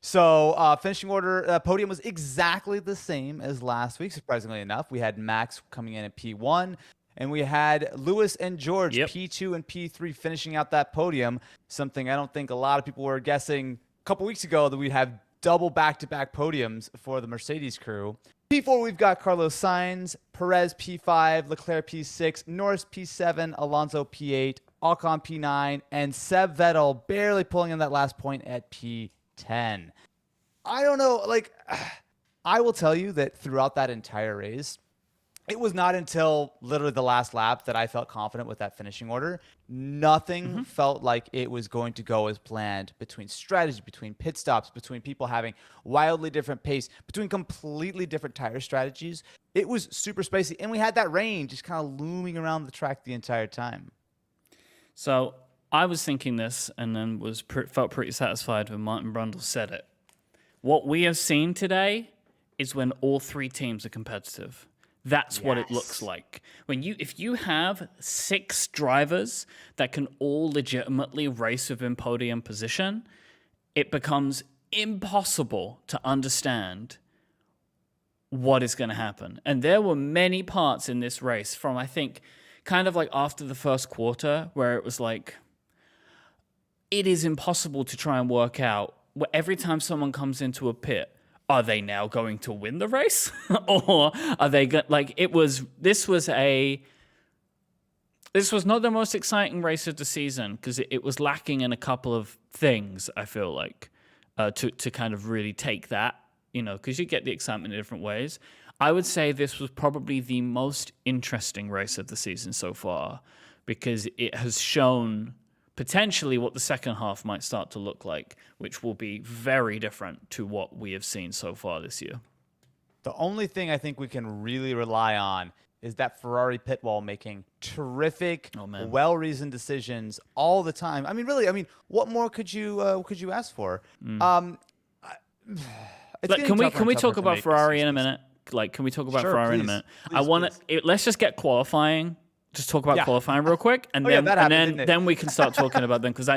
So finishing order, podium was exactly the same as last week, surprisingly enough. We had Max coming in at P1, and we had Lewis and George, Yep. P2 and P3, finishing out that podium, something I don't think a lot of people were guessing a couple weeks ago, that we'd have double back-to-back podiums for the Mercedes crew. P4, we've got Carlos Sainz, Perez P5, Leclerc P6, Norris P7, Alonso P8, Ocon P9, and Seb Vettel barely pulling in that last point at P10. I don't know, like, I will tell you that throughout that entire race, it was not until literally the last lap that I felt confident with that finishing order. Nothing felt like it was going to go as planned, between strategy, between pit stops, between people having wildly different pace, between completely different tire strategies. It was super spicy, and we had that rain just kind of looming around the track the entire time. So I was thinking this, and then felt pretty satisfied when Martin Brundle said it. What we have seen today is when all three teams are competitive. That's what it looks like. If you have 6 drivers that can all legitimately race within podium position, it becomes impossible to understand what is going to happen. And there were many parts in this race from, I think, kind of like after the first quarter, where it was like, it is impossible to try and work out every time someone comes into a pit, are they now going to win the race? Or are they this was not the most exciting race of the season, because it was lacking in a couple of things, I feel like, to kind of really take that, because you get the excitement in different ways. I would say this was probably the most interesting race of the season so far, because it has shown potentially what the second half might start to look like, which will be very different to what we have seen so far this year. The only thing I think we can really rely on is that Ferrari pit wall making terrific, well-reasoned decisions all the time. I mean, really, what more could you ask for? Can we talk about Ferrari in a minute? Can we talk about Ferrari in a minute? Let's just get qualifying. Just talk about qualifying real quick, and then we can start talking about them, because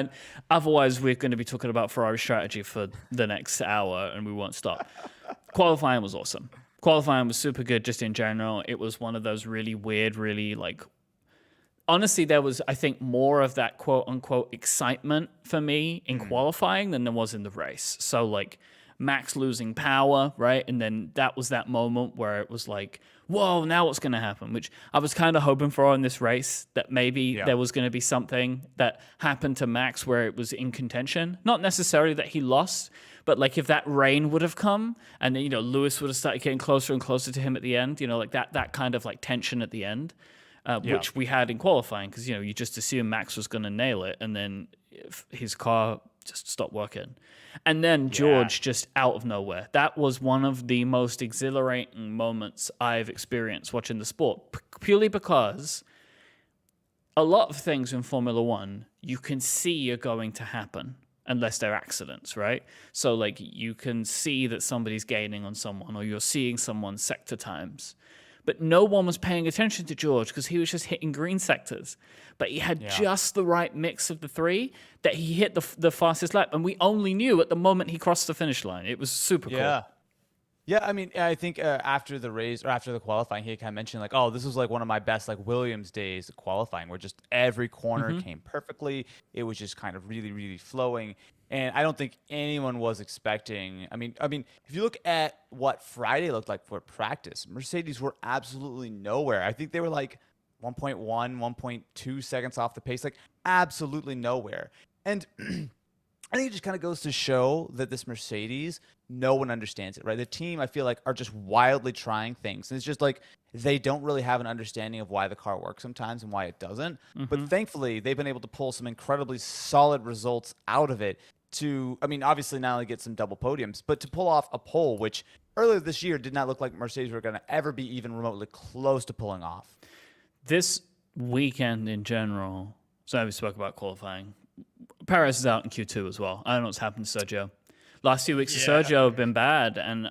otherwise we're going to be talking about Ferrari strategy for the next hour, and we won't stop. Qualifying was awesome. Qualifying was super good just in general. It was one of those really weird, really honestly, there was, I think, more of that quote-unquote excitement for me in qualifying than there was in the race. So, Max losing power, right? And then that was that moment where it was like, whoa, now what's going to happen? Which I was kind of hoping for in this race, that maybe there was going to be something that happened to Max where it was in contention. Not necessarily that he lost, but if that rain would have come, and then, Lewis would have started getting closer and closer to him at the end, that kind of tension at the end, which we had in qualifying, because, you just assume Max was going to nail it, and then his car just stopped working. And then George just out of nowhere. That was one of the most exhilarating moments I've experienced watching the sport, purely because a lot of things in Formula One you can see are going to happen unless they're accidents, right? So you can see that somebody's gaining on someone, or you're seeing someone's sector times. But no one was paying attention to George because he was just hitting green sectors. But he had just the right mix of the three that he hit the fastest lap. And we only knew at the moment he crossed the finish line. It was super cool. Yeah, I think after the race, or after the qualifying, he kind of mentioned oh, this was one of my best Williams days of qualifying, where just every corner came perfectly. It was just kind of really, really flowing. And I don't think anyone was expecting. I mean, if you look at what Friday looked like for practice, Mercedes were absolutely nowhere. I think they were 1.1, 1.2 seconds off the pace, absolutely nowhere. And I think it just kind of goes to show that this Mercedes, no one understands it, right? The team, I feel are just wildly trying things. And it's just they don't really have an understanding of why the car works sometimes and why it doesn't. But thankfully, they've been able to pull some incredibly solid results out of it to, obviously not only get some double podiums, but to pull off a pole, which earlier this year did not look like Mercedes were going to ever be even remotely close to pulling off. This weekend in general, so we spoke about qualifying. Perez is out in Q2 as well. I don't know what's happened to Sergio. Last few weeks of Sergio have been bad, and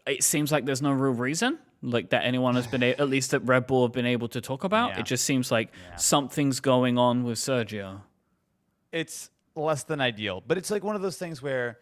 it seems like there's no real reason that anyone has been, at least that Red Bull have been able to talk about. It just seems like something's going on with Sergio. It's less than ideal. But it's like one of those things where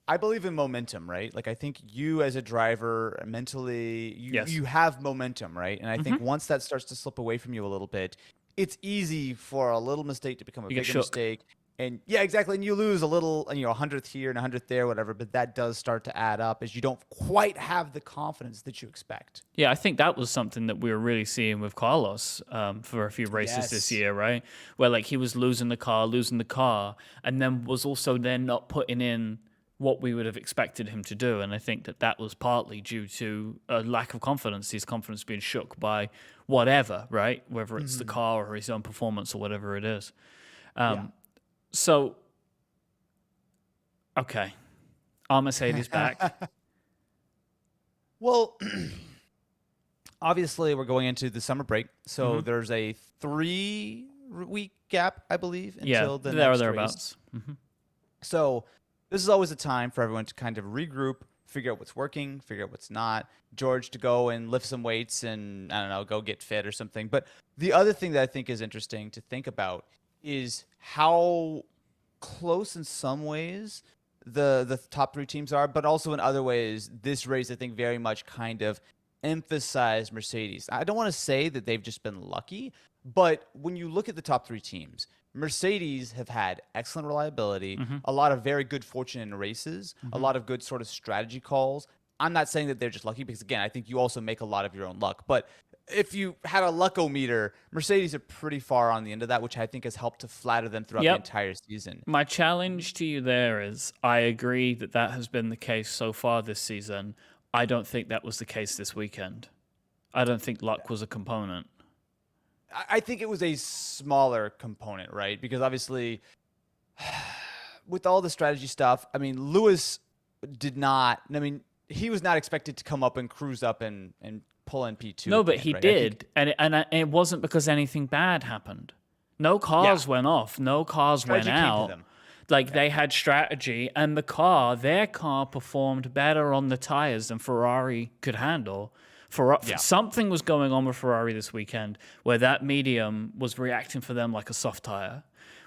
I believe in momentum, right? Like I think you as a driver mentally, you have momentum, right? And I think once that starts to slip away from you a little bit, it's easy for a little mistake to become a bigger mistake. And yeah, exactly. And you lose a little, a 100th here and 100th there, whatever. But that does start to add up as you don't quite have the confidence that you expect. Yeah, I think that was something that we were really seeing with Carlos for a few races this year, right? Where like he was losing the car, and then was also then not putting in what we would have expected him to do. And I think that was partly due to a lack of confidence, his confidence being shook by whatever, right? Whether it's the car or his own performance or whatever it is. So, okay, are Mercedes back? Well, obviously we're going into the summer break, so there's a 3-week gap, I believe, until the next race. So this is always a time for everyone to kind of regroup, figure out what's working, figure out what's not. George to go and lift some weights and, I don't know, go get fit or something. But the other thing that I think is interesting to think about is how close in some ways the top 3 teams are, but also in other ways, this race, I think, very much kind of emphasized Mercedes. I don't want to say that they've just been lucky, but when you look at the top 3 teams, Mercedes have had excellent reliability, a lot of very good fortune in races, a lot of good sort of strategy calls. I'm not saying that they're just lucky because, again, I think you also make a lot of your own luck. But if you had a luckometer, Mercedes are pretty far on the end of that, which I think has helped to flatter them throughout the entire season. My challenge to you there is I agree that has been the case so far this season. I don't think that was the case this weekend. I don't think luck was a component. I think it was a smaller component, right? Because obviously, with all the strategy stuff, I mean, Lewis did not, I mean, he was not expected to come up and cruise up and pull in P2. No, but he did. And it wasn't because anything bad happened. No cars went off. No cars went out. Like they had strategy, and their car performed better on the tires than Ferrari could handle. Something was going on with Ferrari this weekend where that medium was reacting for them like a soft tire,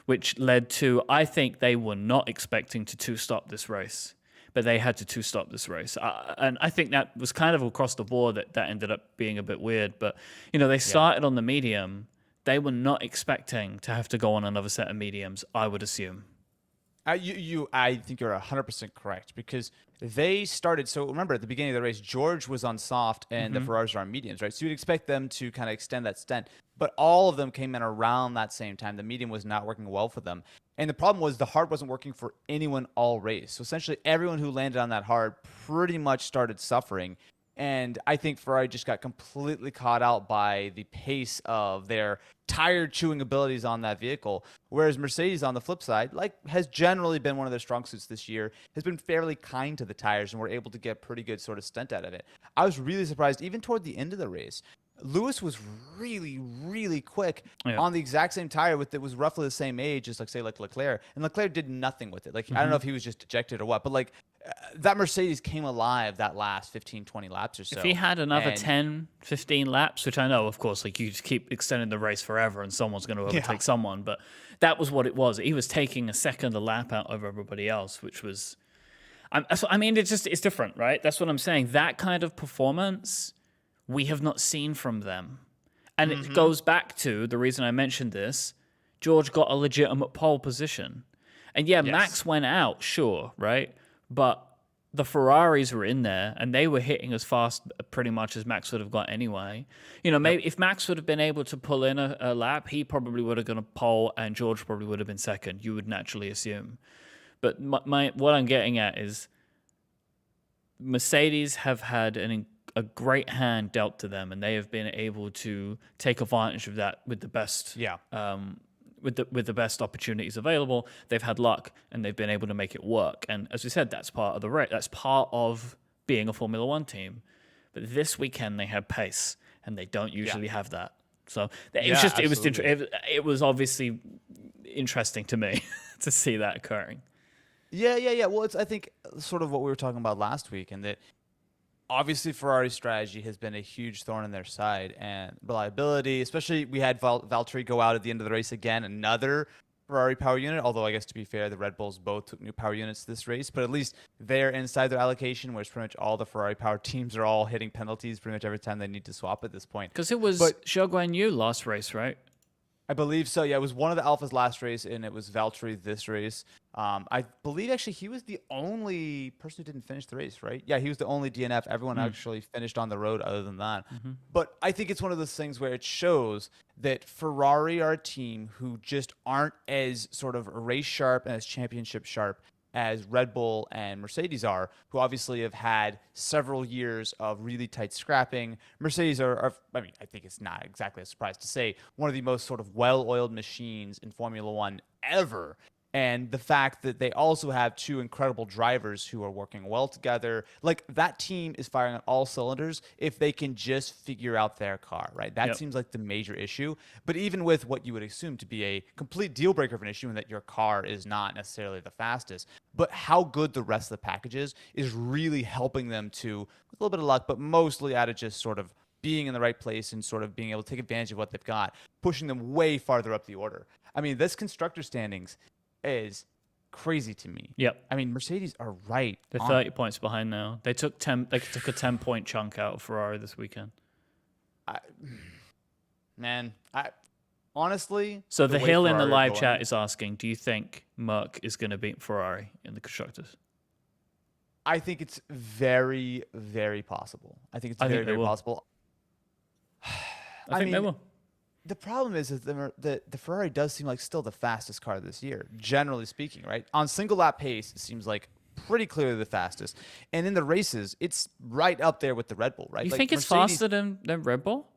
which led to, I think they were not expecting to two-stop this race, but they had to two-stop this race. And I think that was kind of across the board that ended up being a bit weird. But, they started on the medium. They were not expecting to have to go on another set of mediums, I would assume. I think you're 100% correct because they started. So remember at the beginning of the race, George was on soft and the Ferraris were on mediums, right? So you'd expect them to kind of extend that stint, but all of them came in around that same time. The medium was not working well for them. And the problem was the hard wasn't working for anyone all race. So essentially everyone who landed on that hard pretty much started suffering. And I think Ferrari just got completely caught out by the pace of their tire chewing abilities on that vehicle. Whereas Mercedes, on the flip side, has generally been one of their strong suits this year, has been fairly kind to the tires and were able to get pretty good sort of stint out of it. I was really surprised, even toward the end of the race. Lewis was really, really quick on the exact same tire that was roughly the same age as, Leclerc. And Leclerc did nothing with it. I don't know if he was just dejected or what, but that Mercedes came alive that last 15, 20 laps or so. If he had another 10, 15 laps, which I know, of course, you just keep extending the race forever and someone's going to overtake someone, but that was what it was. He was taking a second a lap out of everybody else, which was... it's different, right? That's what I'm saying. That kind of performance... we have not seen from them. And it goes back to the reason I mentioned this. George got a legitimate pole position. And Max went out, sure, right? But the Ferraris were in there and they were hitting as fast pretty much as Max would have got anyway. Maybe if Max would have been able to pull in a lap, he probably would have gone a pole and George probably would have been second, you would naturally assume. But what I'm getting at is Mercedes have had a great hand dealt to them, and they have been able to take advantage of that with the best, with the best opportunities available. They've had luck, and they've been able to make it work. And as we said, that's part of the race. That's part of being a Formula One team. But this weekend they had pace, and they don't usually have that. So it was obviously interesting to me to see that occurring. Yeah. Well, it's I think sort of what we were talking about last week, and that. Obviously, Ferrari's strategy has been a huge thorn in their side, and reliability, especially we had Valtteri go out at the end of the race again, another Ferrari power unit, although I guess to be fair, the Red Bulls both took new power units this race, but at least they're inside their allocation, whereas pretty much all the Ferrari power teams are all hitting penalties pretty much every time they need to swap at this point. Because it was Zhou Guanyu last race, right? I believe so. Yeah, it was one of the Alphas last race, and it was Valtteri this race. I believe actually he was the only person who didn't finish the race, right? Yeah, he was the only DNF. Everyone actually finished on the road other than that. But I think it's one of those things where it shows that Ferrari are a team who just aren't as sort of race sharp and as championship sharp as Red Bull and Mercedes are, who obviously have had several years of really tight scrapping. Mercedes are, I mean, I think it's not exactly a surprise to say, one of the most sort of well-oiled machines in Formula One ever. And the fact that they also have two incredible drivers who are working well together, like that team is firing on all cylinders if they can just figure out their car, right? That seems like the major issue. But even with what you would assume to be a complete deal breaker of an issue in that your car is not necessarily the fastest, but how good the rest of the package is really helping them to, with a little bit of luck, but mostly out of just sort of being in the right place and sort of being able to take advantage of what they've got, pushing them way farther up the order. I mean, this constructor standings is crazy to me. Yep. I mean, Mercedes are right. They're 30 points behind now. They took a 10-point chunk out of Ferrari this weekend. Honestly. So the Hill in the live chat is asking, do you think Merc is going to beat Ferrari in the constructors? I think it's very, very possible. I think it's very possible. I think they will. The problem is that the Ferrari does seem like still the fastest car this year, generally speaking, right? On single lap pace, it seems like pretty clearly the fastest. And in the races, it's right up there with the Red Bull, right? You think it's faster than Red Bull?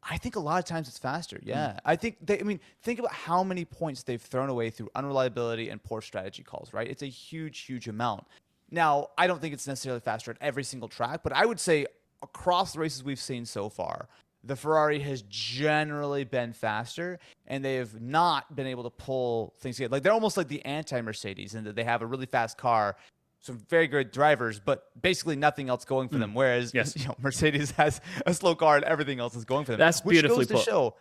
I think a lot of times it's faster, yeah. I think think about how many points they've thrown away through unreliability and poor strategy calls, right? It's a huge, huge amount. Now, I don't think it's necessarily faster at every single track, but I would say across the races we've seen so far, the Ferrari has generally been faster, and they have not been able to pull things together. Like they're almost like the anti-Mercedes in that they have a really fast car, some very good drivers, but basically nothing else going for them. Whereas Mercedes has a slow car and everything else is going for them. That's beautifully put. Which goes to show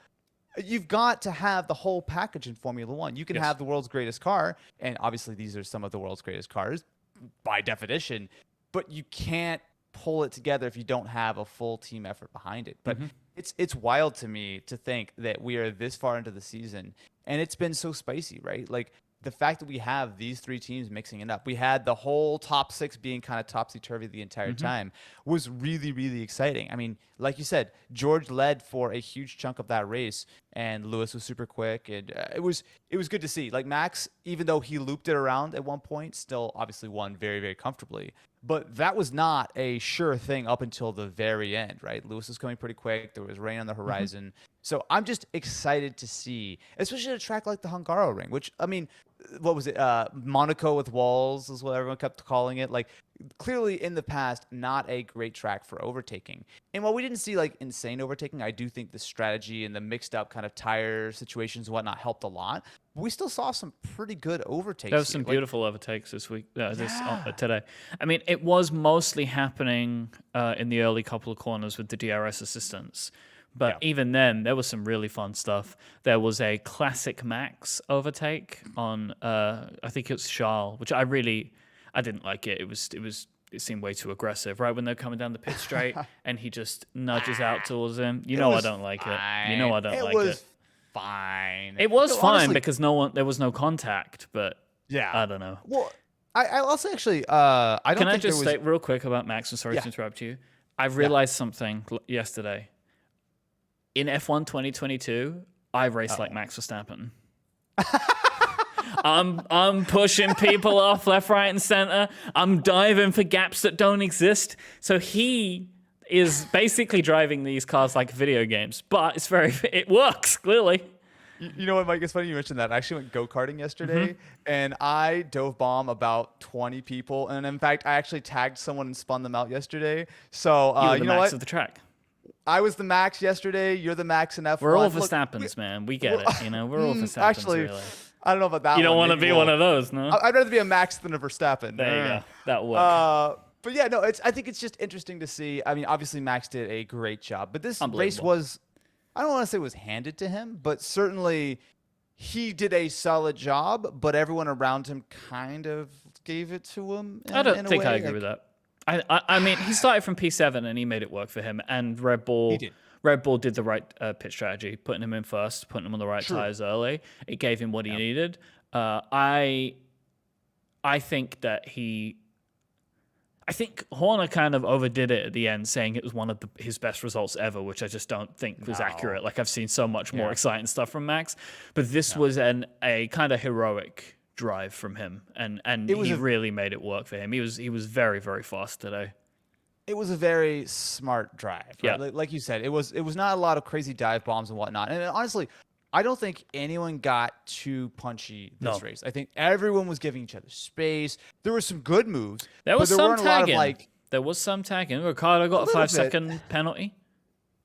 you've got to have the whole package in Formula One. You can have the world's greatest car, and obviously these are some of the world's greatest cars by definition, but you can't pull it together if you don't have a full team effort behind it. But it's wild to me to think that we are this far into the season and it's been so spicy, right? Like the fact that we have these three teams mixing it up, we had the whole top six being kind of topsy-turvy the entire time, was really, really exciting. I mean, like you said, George led for a huge chunk of that race and Lewis was super quick. And it was good to see. Like Max, even though he looped it around at one point, still obviously won very, very comfortably. But that was not a sure thing up until the very end, right? Lewis was coming pretty quick. There was rain on the horizon. So I'm just excited to see, especially at a track like the Hungaroring, which, I mean, what was it? Monaco with walls is what everyone kept calling it. Like, clearly in the past, not a great track for overtaking. And while we didn't see like insane overtaking, I do think the strategy and the mixed up kind of tire situations and whatnot helped a lot. But we still saw some pretty good overtakes. There was some beautiful overtakes this week, today. I mean, it was mostly happening in the early couple of corners with the DRS assistance. But even then, there was some really fun stuff. There was a classic Max overtake on, I think it was Charles, which I didn't like it. It seemed way too aggressive, right? When they're coming down the pit straight and he just nudges out towards him. I don't like it. You know I don't like it. It was fine. It was fine honestly, because there was no contact, but I don't know. Well, I'll also actually, I don't Can think I just say real quick about Max? I'm sorry to interrupt you. I've realized something yesterday. In F1 2022, I race like Max Verstappen. I'm pushing people off left, right, and center. I'm diving for gaps that don't exist. So he is basically driving these cars like video games, but it works clearly. You know what, Mike? It's funny you mentioned that. I actually went go-karting yesterday, and I dove bomb about 20 people. And in fact, I actually tagged someone and spun them out yesterday. So you know what? Of the track. I was the Max yesterday. You're the Max in F1. We're all Verstappens, man. We get it. We're all Verstappens. Actually, really. I don't know about that. You don't want to be one of those, no? I'd rather be a Max than a Verstappen. There you go. That will work. But yeah, no. I think it's just interesting to see. I mean, obviously Max did a great job, but this race was, I don't want to say it was handed to him, but certainly he did a solid job, but everyone around him kind of gave it to him. I don't think I agree with that. I mean, he started from P7 and he made it work for him. And Red Bull did the right pit strategy, putting him in first, putting him on the right tires early. It gave him what he needed. I think that I think Horner kind of overdid it at the end, saying it was one of his best results ever, which I just don't think was accurate. Like, I've seen so much more exciting stuff from Max, but this was a kind of heroic drive from him, and he really made it work for him. He was very, very fast today. It was a very smart drive. Right? Yeah, like you said, it was not a lot of crazy dive bombs and whatnot. And honestly, I don't think anyone got too punchy this race. I think everyone was giving each other space. There were some good moves. There was some tagging. There was some tagging. Ricardo got a 5-second penalty.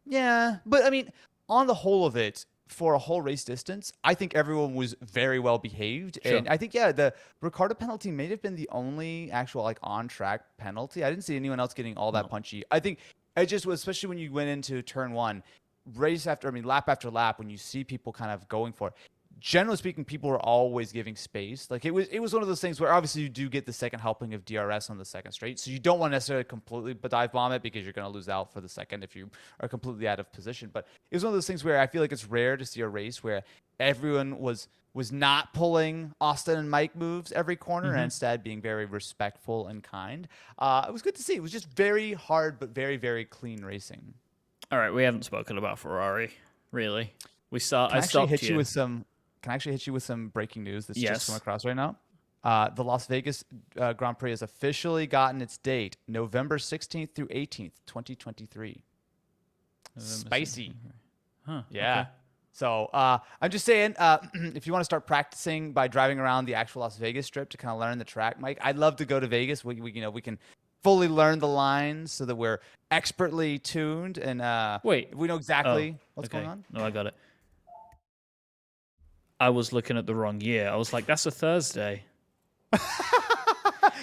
Yeah, but I mean, on the whole of it, for a whole race distance, I think everyone was very well behaved. Sure. And I think, the Ricardo penalty may have been the only actual like on-track penalty. I didn't see anyone else getting all that punchy. I think it just was, especially when you went into turn one, lap after lap, when you see people kind of going for it. Generally speaking, people were always giving space. Like it was one of those things where obviously you do get the second helping of DRS on the second straight, so you don't want to necessarily completely dive bomb it because you're going to lose out for the second if you are completely out of position. But it was one of those things where I feel like it's rare to see a race where everyone was not pulling Austin and Mike moves every corner and instead being very respectful and kind. It was good to see. It was just very hard but very, very clean racing. All right, we haven't spoken about Ferrari, really. Can I actually hit you with some breaking news that's just come across right now? The Las Vegas Grand Prix has officially gotten its date, November 16th through 18th, 2023. Spicy. Huh. Yeah. Okay. So I'm just saying, if you want to start practicing by driving around the actual Las Vegas Strip to kind of learn the track, Mike, I'd love to go to Vegas. We can fully learn the lines so that we're expertly tuned and we know exactly what's going on. No, I got it. I was looking at the wrong year. I was like, that's a Thursday.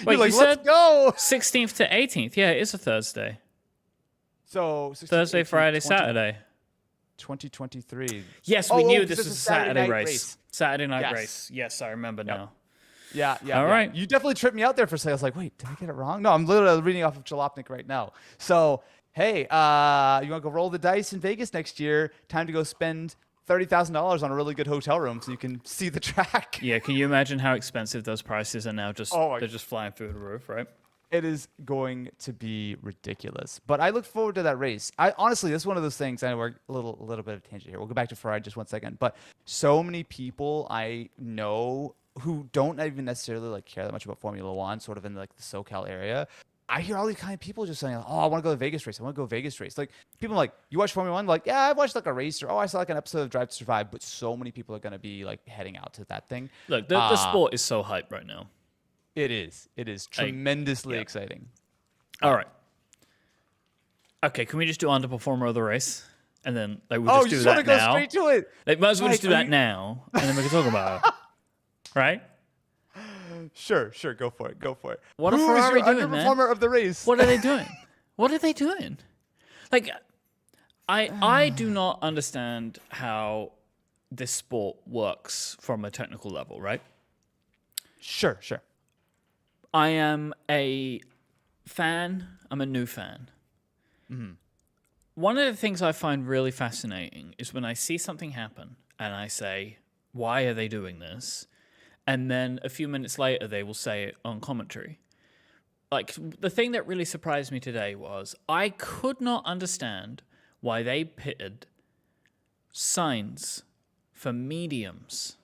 Wait, like, let's go. 16th to 18th. Yeah, it is a Thursday. So Thursday, Friday, Saturday. 2023. Yes, we knew this was a Saturday race. Saturday night race. Yes, I remember now. Yeah. All right. You definitely tripped me out there for a second. I was like, wait, did I get it wrong? No, I'm literally reading off of Jalopnik right now. So, hey, you want to go roll the dice in Vegas next year? Time to go spend $30,000 on a really good hotel room so you can see the track. Yeah, can you imagine how expensive those prices are now? They're just flying through the roof, right? It is going to be ridiculous. But I look forward to that race. Honestly, this is one of those things, and we're a little bit of a tangent here. We'll go back to Ferrari just one second. But so many people I know who don't even necessarily like care that much about Formula One, sort of in like the SoCal area. I hear all these kind of people just saying, "Oh, I want to go to Vegas race. I want to go Vegas race." Like people are like, "You watch Formula One?" Like, "Yeah, I watched like a race," or "Oh, I saw like an episode of Drive to Survive." But so many people are going to be like heading out to that thing. Look, the sport is so hyped right now. It is tremendously exciting. All right. Okay, can we just do underperformer of the race, and then like we'll just do that now? Go straight to it. Like, might as well just do that now, and then we can talk about it. Right? Sure. Go for it. What are Ferrari doing, underperformer man? of the race? What are they doing? Like, I do not understand how this sport works from a technical level, right? Sure. I am a fan. I'm a new fan. Mm-hmm. One of the things I find really fascinating is when I see something happen and I say, why are they doing this? And then a few minutes later, they will say it on commentary. Like, the thing that really surprised me today was I could not understand why they pitted Sainz for mediums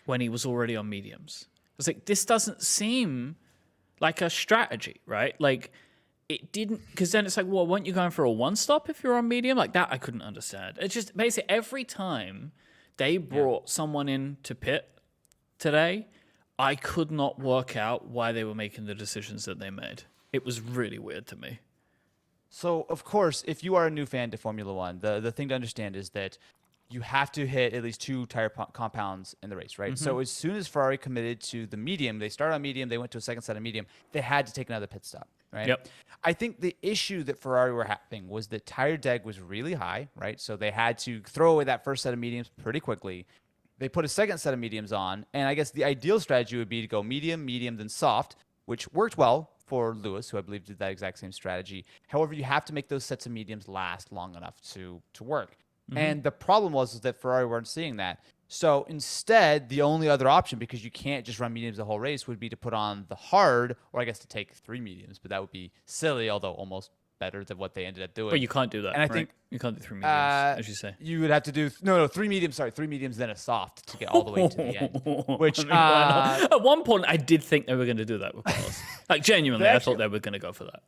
when he was already on mediums. I was like, this doesn't seem like a strategy, right? Like, it didn't, because then it's like, well, weren't you going for a one-stop if you're on medium? Like, that I couldn't understand. It's just basically every time they brought someone in to pit today, I could not work out why they were making the decisions that they made. It was really weird to me. So, of course, if you are a new fan to Formula One, the thing to understand is that you have to hit at least 2 tire compounds in the race, right? Mm-hmm. So as soon as Ferrari committed to the medium, they started on medium, they went to a second set of medium, they had to take another pit stop, right? Yep. I think the issue that Ferrari were having was that tire deg was really high, right? So they had to throw away that first set of mediums pretty quickly. They put a second set of mediums on, and I guess the ideal strategy would be to go medium, medium, then soft, which worked well for Lewis, who I believe did that exact same strategy. However, you have to make those sets of mediums last long enough to work. And the problem was that Ferrari weren't seeing that. So instead, the only other option, because you can't just run mediums the whole race, would be to put on the hard, or I guess to take 3 mediums, but that would be silly, although almost better than what they ended up doing. But you can't do that. And I think you can't do 3 mediums, as you say. You would have to do 3 mediums. Sorry, 3 mediums, then a soft to get all the way to the end. Which at one point, I did think they were going to do that with Carlos. Like genuinely, I thought they were going to go for that.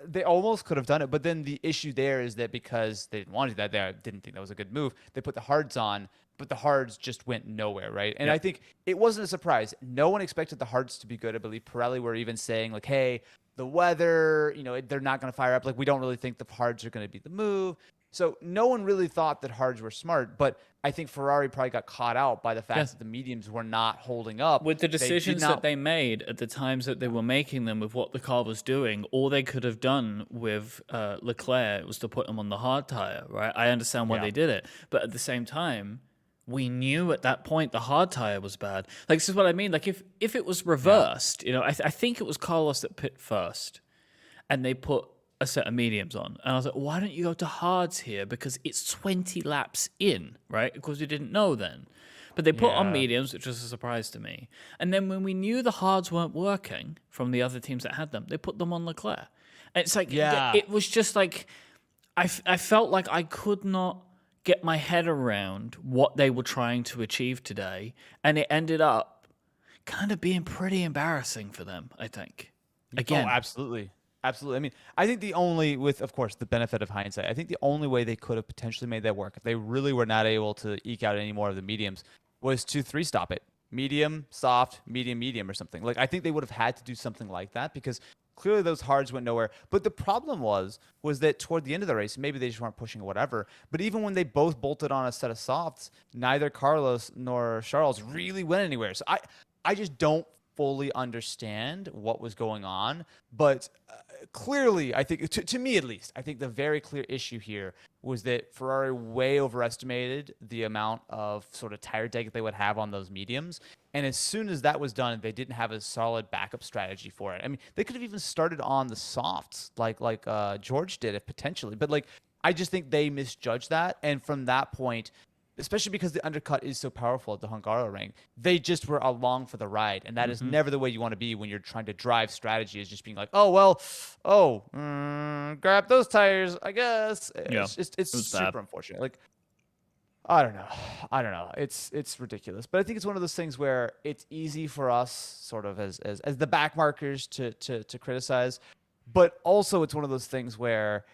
They almost could have done it, but then the issue there is that because they didn't want to do that, they didn't think that was a good move. They put the hards on, but the hards just went nowhere, right? And I think it wasn't a surprise. No one expected the hards to be good. I believe Pirelli were even saying like, "Hey, the weather, they're not going to fire up. Like, we don't really think the hards are going to be the move." So no one really thought that hards were smart, but I think Ferrari probably got caught out by the fact that the mediums were not holding up. With the decisions that they made at the times that they were making them, with what the car was doing, all they could have done with Leclerc was to put him on the hard tire, right? I understand why they did it, but at the same time, we knew at that point the hard tire was bad. Like, this is what I mean. Like, if it was reversed, I think it was Carlos that pit first, and they put a set of mediums on, and I was like, why don't you go to hards here, because it's 20 laps in, right? Because we didn't know then, but they put on mediums, which was a surprise to me. And then when we knew the hards weren't working from the other teams that had them, they put them on Leclerc. And it's like it was just like I felt like I could not get my head around what they were trying to achieve today, and it ended up kind of being pretty embarrassing for them, I think. Again, absolutely. Absolutely. I mean, I think the only, with, of course, the benefit of hindsight, I think the only way they could have potentially made that work, if they really were not able to eke out any more of the mediums, was to 3-stop it. Medium, soft, medium, medium, or something. Like, I think they would have had to do something like that, because clearly those hards went nowhere. But the problem was that toward the end of the race, maybe they just weren't pushing or whatever, but even when they both bolted on a set of softs, neither Carlos nor Charles really went anywhere. So I just don't fully understand what was going on, but clearly, I think, to me at least, I think the very clear issue here was that Ferrari way overestimated the amount of sort of tire deg they would have on those mediums, and as soon as that was done, they didn't have a solid backup strategy for it. I mean, they could have even started on the softs like George did, if potentially, but like, I just think they misjudged that, and from that point, especially because the undercut is so powerful at the Hungaroring, they just were along for the ride. And that is never the way you want to be when you're trying to drive strategy, is just being like, grab those tires, I guess. Yeah, it's super unfortunate. Like, I don't know. It's ridiculous. But I think it's one of those things where it's easy for us sort of as the back markers to criticize. But also it's one of those things where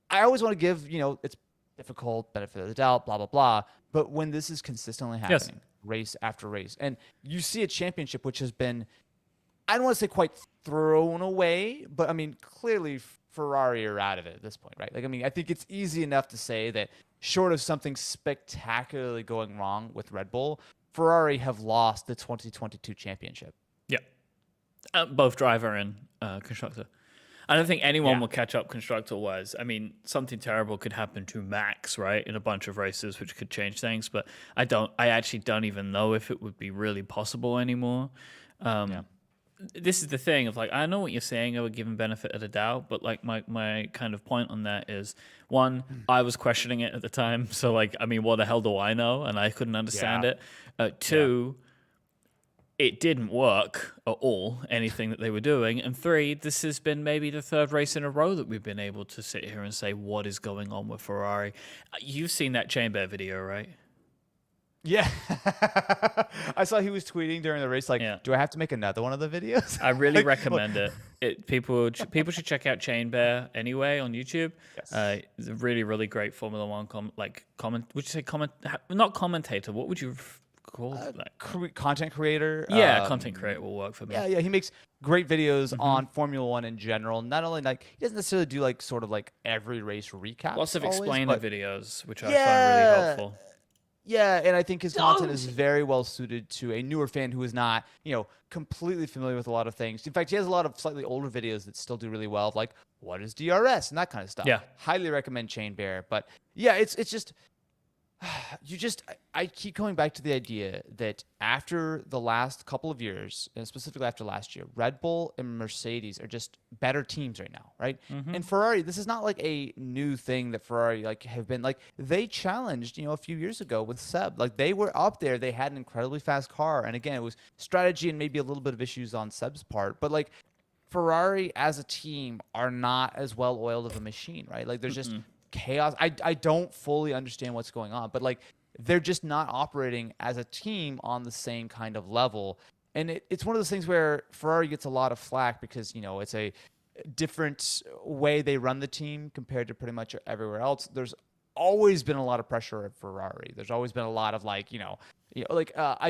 I always want to give, it's difficult, benefit of the doubt, blah, blah, blah. But when this is consistently happening, race after race, and you see a championship which has been, I don't want to say quite thrown away, but I mean, clearly Ferrari are out of it at this point, right? Like, I mean, I think it's easy enough to say that short of something spectacularly going wrong with Red Bull, Ferrari have lost the 2022 championship. Yeah. Both driver and constructor. I don't think anyone will catch up constructor-wise. I mean, something terrible could happen to Max, right, in a bunch of races, which could change things. But I actually don't even know if it would be really possible anymore. This is the thing of, like, I know what you're saying, I would give him benefit of the doubt, but like my kind of point on that is, one, I was questioning it at the time, so like, I mean, what the hell do I know? And I couldn't understand it. Two, it didn't work at all, anything that they were doing. And three, this has been maybe the third race in a row that we've been able to sit here and say, what is going on with Ferrari? You've seen that Chamber video, right? Yeah. I saw he was tweeting during the race, like, do I have to make another one of the videos? I really recommend it. People should check out Chain Bear anyway on YouTube. Yes. It's a really, really great Formula One not commentator, what would you call it? Content creator. Yeah, content creator will work for me. Yeah, he makes great videos on Formula One in general. Not only, like, he doesn't necessarily do like sort of like every race recap. Lots of explainer videos, which I find really helpful. Yeah, and I think his content is very well suited to a newer fan who is not, completely familiar with a lot of things. In fact, he has a lot of slightly older videos that still do really well, like what is DRS and that kind of stuff. Yeah. Highly recommend Chain Bear. But yeah, it's just, I keep coming back to the idea that after the last couple of years, and specifically after last year, Red Bull and Mercedes are just better teams right now, right? And Ferrari, this is not like a new thing that Ferrari like have been like they challenged, a few years ago with Seb. Like they were up there, they had an incredibly fast car, and again, it was strategy and maybe a little bit of issues on Seb's part, but like Ferrari as a team are not as well oiled of a machine, right? Like there's just chaos. I don't fully understand what's going on, but like they're just not operating as a team on the same kind of level. And it's one of those things where Ferrari gets a lot of flack because, it's a different way they run the team compared to pretty much everywhere else. There's always been a lot of pressure at Ferrari. There's always been a lot of I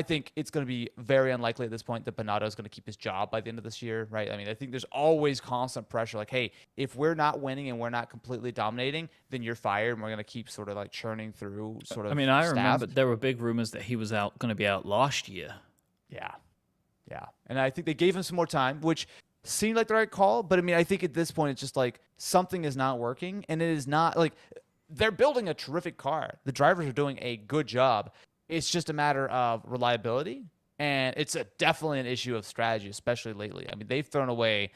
think it's going to be very unlikely at this point that Binotto is going to keep his job by the end of this year, right? I mean, I think there's always constant pressure. Like, hey, if we're not winning and we're not completely dominating, then you're fired, and we're going to keep sort of like churning through sort of. I mean, I remember there were big rumors that he was going to be out last year. Yeah, and I think they gave him some more time, which seemed like the right call. But I mean, I think at this point it's just like something is not working, and it is not like. They're building a terrific car. The drivers are doing a good job. It's just a matter of reliability, and it's definitely an issue of strategy, especially lately. I mean, they've thrown away,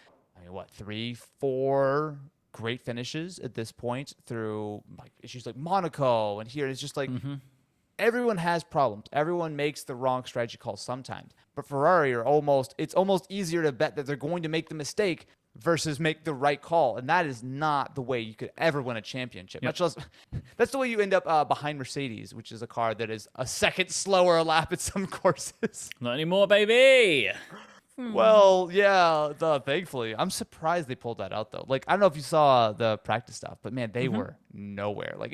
3, 4 great finishes at this point through like issues like Monaco and here. It's just like everyone has problems. Everyone makes the wrong strategy calls sometimes. But Ferrari it's almost easier to bet that they're going to make the mistake versus make the right call. And that is not the way you could ever win a championship. Much less, that's the way you end up behind Mercedes, which is a car that is a second slower a lap at some courses. Not anymore, baby. Well, yeah, thankfully. I'm surprised they pulled that out, though. Like, I don't know if you saw the practice stuff, but man, they were nowhere. Like,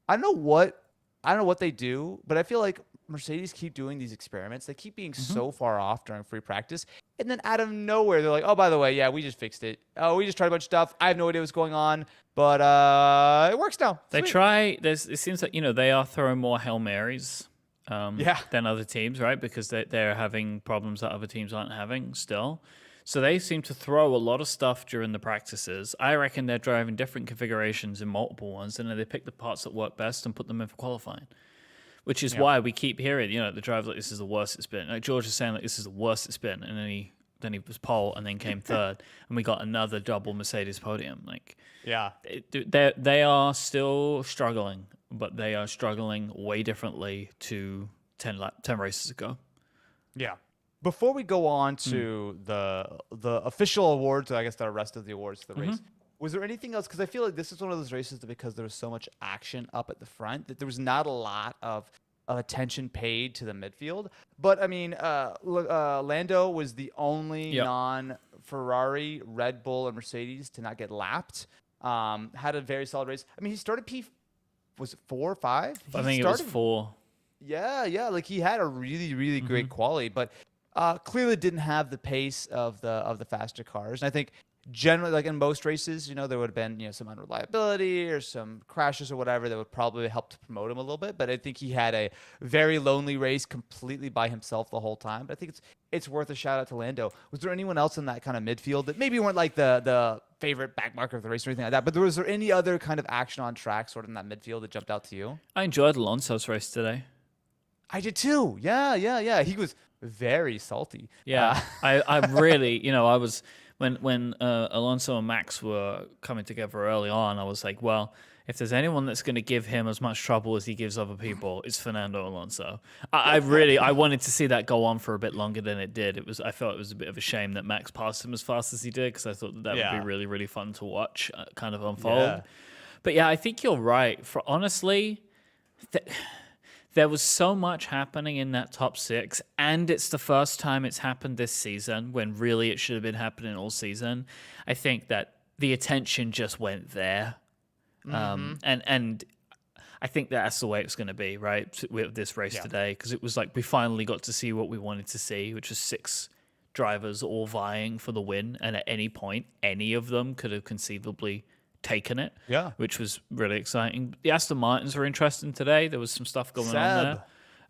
I don't know what they do, but I feel like Mercedes keep doing these experiments. They keep being so far off during free practice. And then out of nowhere, they're like, oh, by the way, yeah, we just fixed it. Oh, we just tried a bunch of stuff. I have no idea what's going on, but it works now. They try. It seems like, they are throwing more Hail Marys than other teams, right? Because they're having problems that other teams aren't having still. So they seem to throw a lot of stuff during the practices. I reckon they're driving different configurations in multiple ones, and then they pick the parts that work best and put them in for qualifying. Which is why we keep hearing, the driver's like, this is the worst it's been. Like George is saying, like, this is the worst it's been. And then he was pole and then came third. And we got another double Mercedes podium. Like, they are still struggling, but they are struggling way differently to 10 races ago. Yeah. Before we go on to the official awards, I guess the rest of the awards of the race, was there anything else? Because I feel like this is one of those races that because there was so much action up at the front, that there was not a lot of attention paid to the midfield. But, I mean, Lando was the only non-Ferrari, Red Bull, and Mercedes to not get lapped. Had a very solid race. I mean, he started was it 4 or 5? I think it was 4. Yeah. Like, he had a really, really great quali, but clearly didn't have the pace of the faster cars. And I think generally, like in most races, there would have been, some unreliability or some crashes or whatever that would probably help to promote him a little bit. But I think he had a very lonely race completely by himself the whole time. But I think it's worth a shout out to Lando. Was there anyone else in that kind of midfield that maybe weren't like the favorite backmarker of the race or anything like that? But was there any other kind of action on track sort of in that midfield that jumped out to you? I enjoyed Alonso's race today. I did too. Yeah. He was very salty. Yeah, I really, I was... When Alonso and Max were coming together early on, I was like, well, if there's anyone that's going to give him as much trouble as he gives other people, it's Fernando Alonso. I wanted to see that go on for a bit longer than it did. I felt it was a bit of a shame that Max passed him as fast as he did, because I thought that would be really, really fun to watch kind of unfold. Yeah. But yeah, I think you're right. Honestly, there was so much happening in that top 6, and it's the first time it's happened this season when really it should have been happening all season. I think that the attention just went there. And I think that's the way it's going to be, right, with this race today, because it was like we finally got to see what we wanted to see, which was 6 drivers all vying for the win, and at any point, any of them could have conceivably taken it, which was really exciting. The Aston Martins were interesting today. There was some stuff going on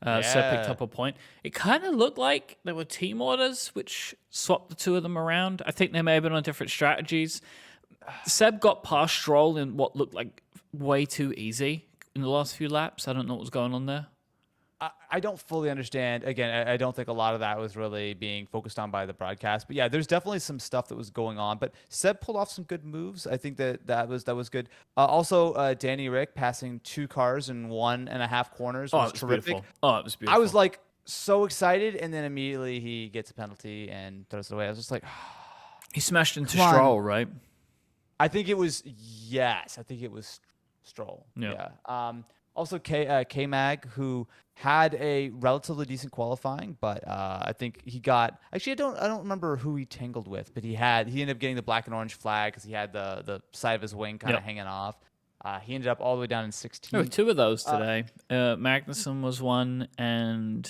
there. Seb picked up a point. It kind of looked like there were team orders which swapped the two of them around. I think they may have been on different strategies. Seb got past Stroll in what looked like way too easy. in the last few laps. I don't know what was going on there. I don't fully understand. Again, I don't think a lot of that was really being focused on by the broadcast. But yeah, there's definitely some stuff that was going on. But Seb pulled off some good moves. I think that was good. Also, Danny Rick passing 2 cars in 1.5 corners was terrific. Beautiful. Oh, it was beautiful. I was like so excited, and then immediately he gets a penalty and throws it away. I was just like, he smashed into Stroll, right? I think it was Stroll. Yeah. Also, K-Mag, who had a relatively decent qualifying, but I think he got actually I don't remember who he tangled with, but he ended up getting the black and orange flag because he had the side of his wing kind of hanging off. He ended up all the way down in 16th. There were 2 of those today. Magnussen was one, and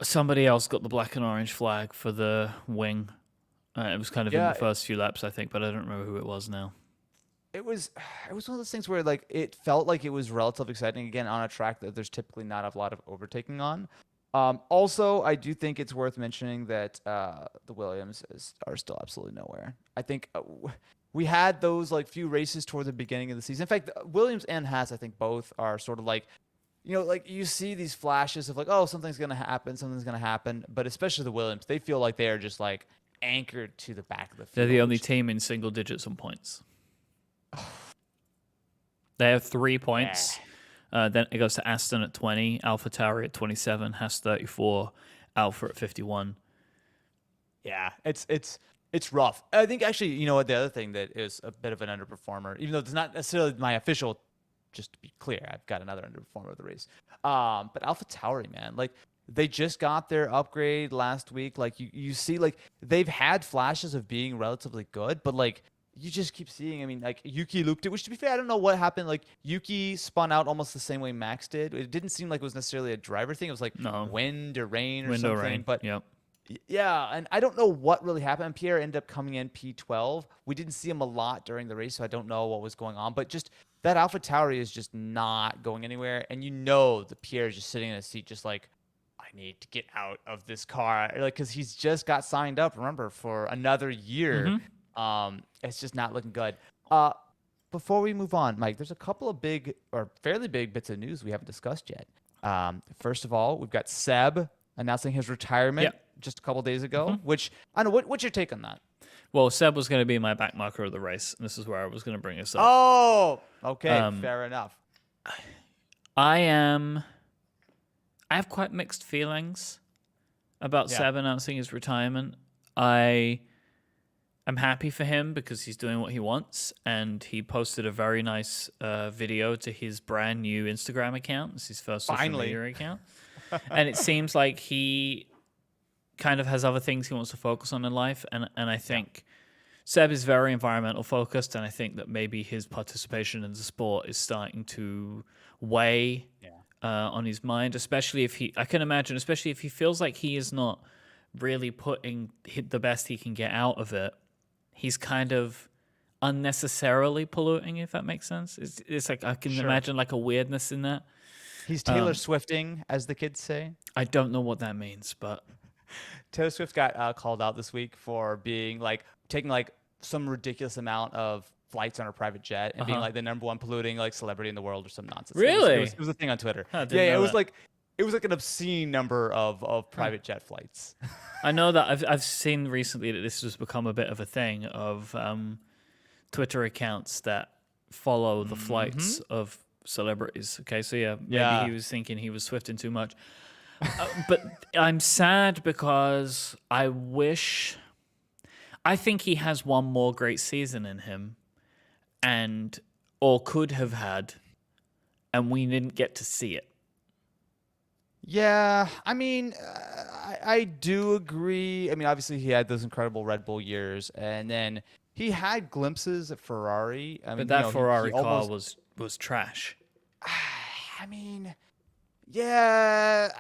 somebody else got the black and orange flag for the wing. It was kind of in the first few laps, I think, but I don't remember who it was now. It was one of those things where like it felt like it was relatively exciting again on a track that there's typically not a lot of overtaking on. Also, I do think it's worth mentioning that the Williams are still absolutely nowhere. I think we had those like few races toward the beginning of the season. In fact, Williams and Haas, I think both are sort of like, like you see these flashes of like, oh, something's going to happen. But especially the Williams, they feel like they're just like anchored to the back of the field. They're the only team in single digits on points. They have 3 points. Then it goes to Aston at 20, AlphaTauri at 27, Haas 34, Alpha at 51. Yeah, it's rough. I think actually, you know what, the other thing that is a bit of an underperformer, even though it's not necessarily my official, just to be clear, I've got another underperformer of the race. But AlphaTauri, man, like they just got their upgrade last week. Like you see, like they've had flashes of being relatively good, but like you just keep seeing, I mean, like Yuki looped it, which to be fair, I don't know what happened. Like Yuki spun out almost the same way Max did. It didn't seem like it was necessarily a driver thing. It was like wind or rain or something. Rain. But yeah, and I don't know what really happened. Pierre ended up coming in P12. We didn't see him a lot during the race, so I don't know what was going on. But just that AlphaTauri is just not going anywhere. And the Pierre is just sitting in a seat just like, I need to get out of this car. Like, because he's just got signed up, remember, for another year. Mm-hmm. It's just not looking good. Before we move on, Mike, there's a couple of big or fairly big bits of news we haven't discussed yet. First of all, we've got Seb announcing his retirement just a couple of days ago, which I don't know. What's your take on that? Well, Seb was going to be my back marker of the race, and this is where I was going to bring us up. Oh, okay. Fair enough. I have quite mixed feelings about Seb announcing his retirement. I'm happy for him because he's doing what he wants, and he posted a very nice video to his brand new Instagram account. It's his first social media account. And it seems like he kind of has other things he wants to focus on in life, and I think Seb is very environmental focused, and I think that maybe his participation in the sport is starting to weigh on his mind, especially if he feels like he is not really putting the best he can get out of it. He's kind of unnecessarily polluting, if that makes sense. It's like I can imagine like a weirdness in that. He's Taylor Swifting, as the kids say. I don't know what that means, but Taylor Swift got called out this week for being like taking like some ridiculous amount of flights on her private jet and being like the #1 polluting like celebrity in the world or some nonsense. Really? It was a thing on Twitter. It was like an obscene number of private jet flights. I know that I've seen recently that this has become a bit of a thing of Twitter accounts that follow the flights of celebrities. Okay, so maybe he was thinking he was swifting too much. But I'm sad because I think he has one more great season in him, or could have had, and we didn't get to see it. Yeah, I mean, I do agree. I mean, obviously he had those incredible Red Bull years, and then he had glimpses at Ferrari. But that Ferrari car was trash. I mean, yeah,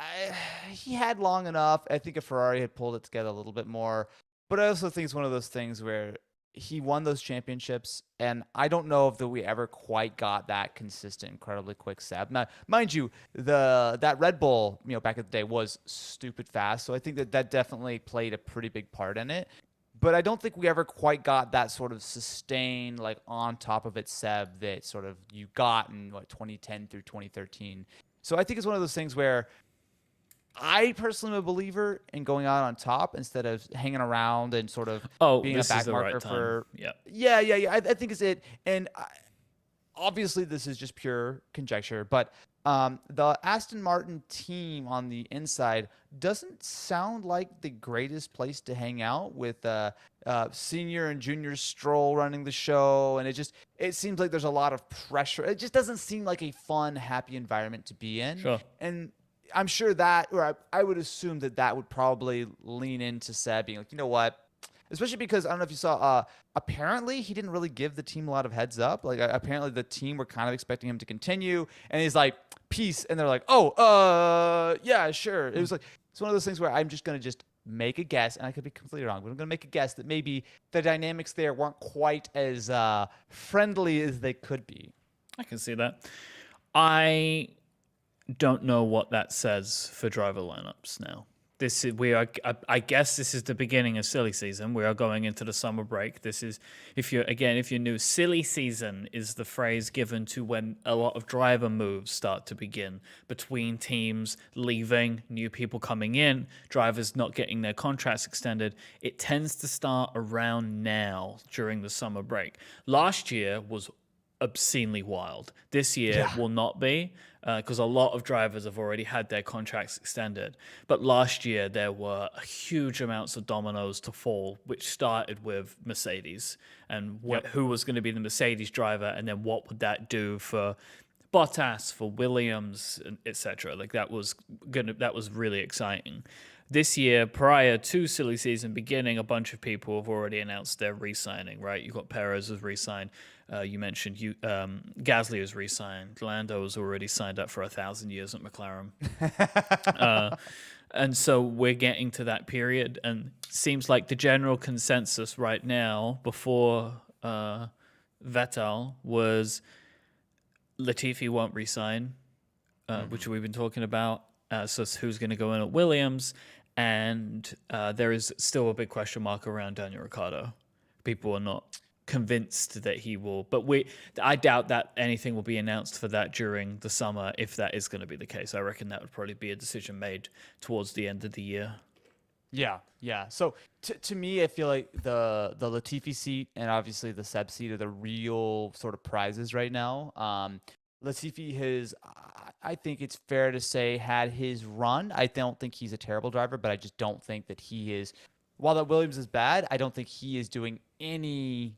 he had long enough. I think if Ferrari had pulled it together a little bit more. But I also think it's one of those things where he won those championships, and I don't know if we ever quite got that consistent, incredibly quick Seb. Now, mind you, that Red Bull, back in the day was stupid fast, so I think that definitely played a pretty big part in it. but I don't think we ever quite got that sort of sustained, like on top of it, Seb, that sort of you got in 2010 through 2013. So I think it's one of those things where I personally am a believer in going out on top instead of hanging around and sort of being a back marker for. Yeah. I think it's it. And obviously this is just pure conjecture, but the Aston Martin team on the inside doesn't sound like the greatest place to hang out with senior and junior Stroll running the show. And it seems like there's a lot of pressure. It just doesn't seem like a fun, happy environment to be in. Sure. And I'm sure that, or I would assume that would probably lean into Seb being like, you know what? Especially because I don't know if you saw, apparently he didn't really give the team a lot of heads up. Like apparently the team were kind of expecting him to continue, and he's like, peace. And they're like, oh, yeah, sure. It was like, it's one of those things where I'm just going to just make a guess, and I could be completely wrong, but I'm going to make a guess that maybe the dynamics there weren't quite as friendly as they could be. I can see that. I don't know what that says for driver lineups now. I guess this is the beginning of silly season. We are going into the summer break. This is, if you're new, silly season is the phrase given to when a lot of driver moves start to begin between teams leaving, new people coming in, drivers not getting their contracts extended. It tends to start around now during the summer break. Last year was obscenely wild. This year will not be, because a lot of drivers have already had their contracts extended. But last year there were huge amounts of dominoes to fall, which started with Mercedes and who was going to be the Mercedes driver, and then what would that do for Bottas, for Williams, etc. Like that was really exciting. This year, prior to silly season beginning, a bunch of people have already announced their re-signing, right? You've got Perez has re-signed. You mentioned Gasly has re-signed. Lando has already signed up for 1,000 years at McLaren. And so we're getting to that period, and seems like the general consensus right now before Vettel was Latifi won't re-sign, which we've been talking about. So who's going to go in at Williams? And there is still a big question mark around Daniel Ricciardo. People are not convinced that he will, but I doubt that anything will be announced for that during the summer, if that is going to be the case. I reckon that would probably be a decision made towards the end of the year. Yeah. So to me, I feel like the Latifi seat and obviously the Seb seat are the real sort of prizes right now. Latifi has, I think it's fair to say, had his run. I don't think he's a terrible driver, but I just don't think that he is. While that Williams is bad, I don't think he is doing any.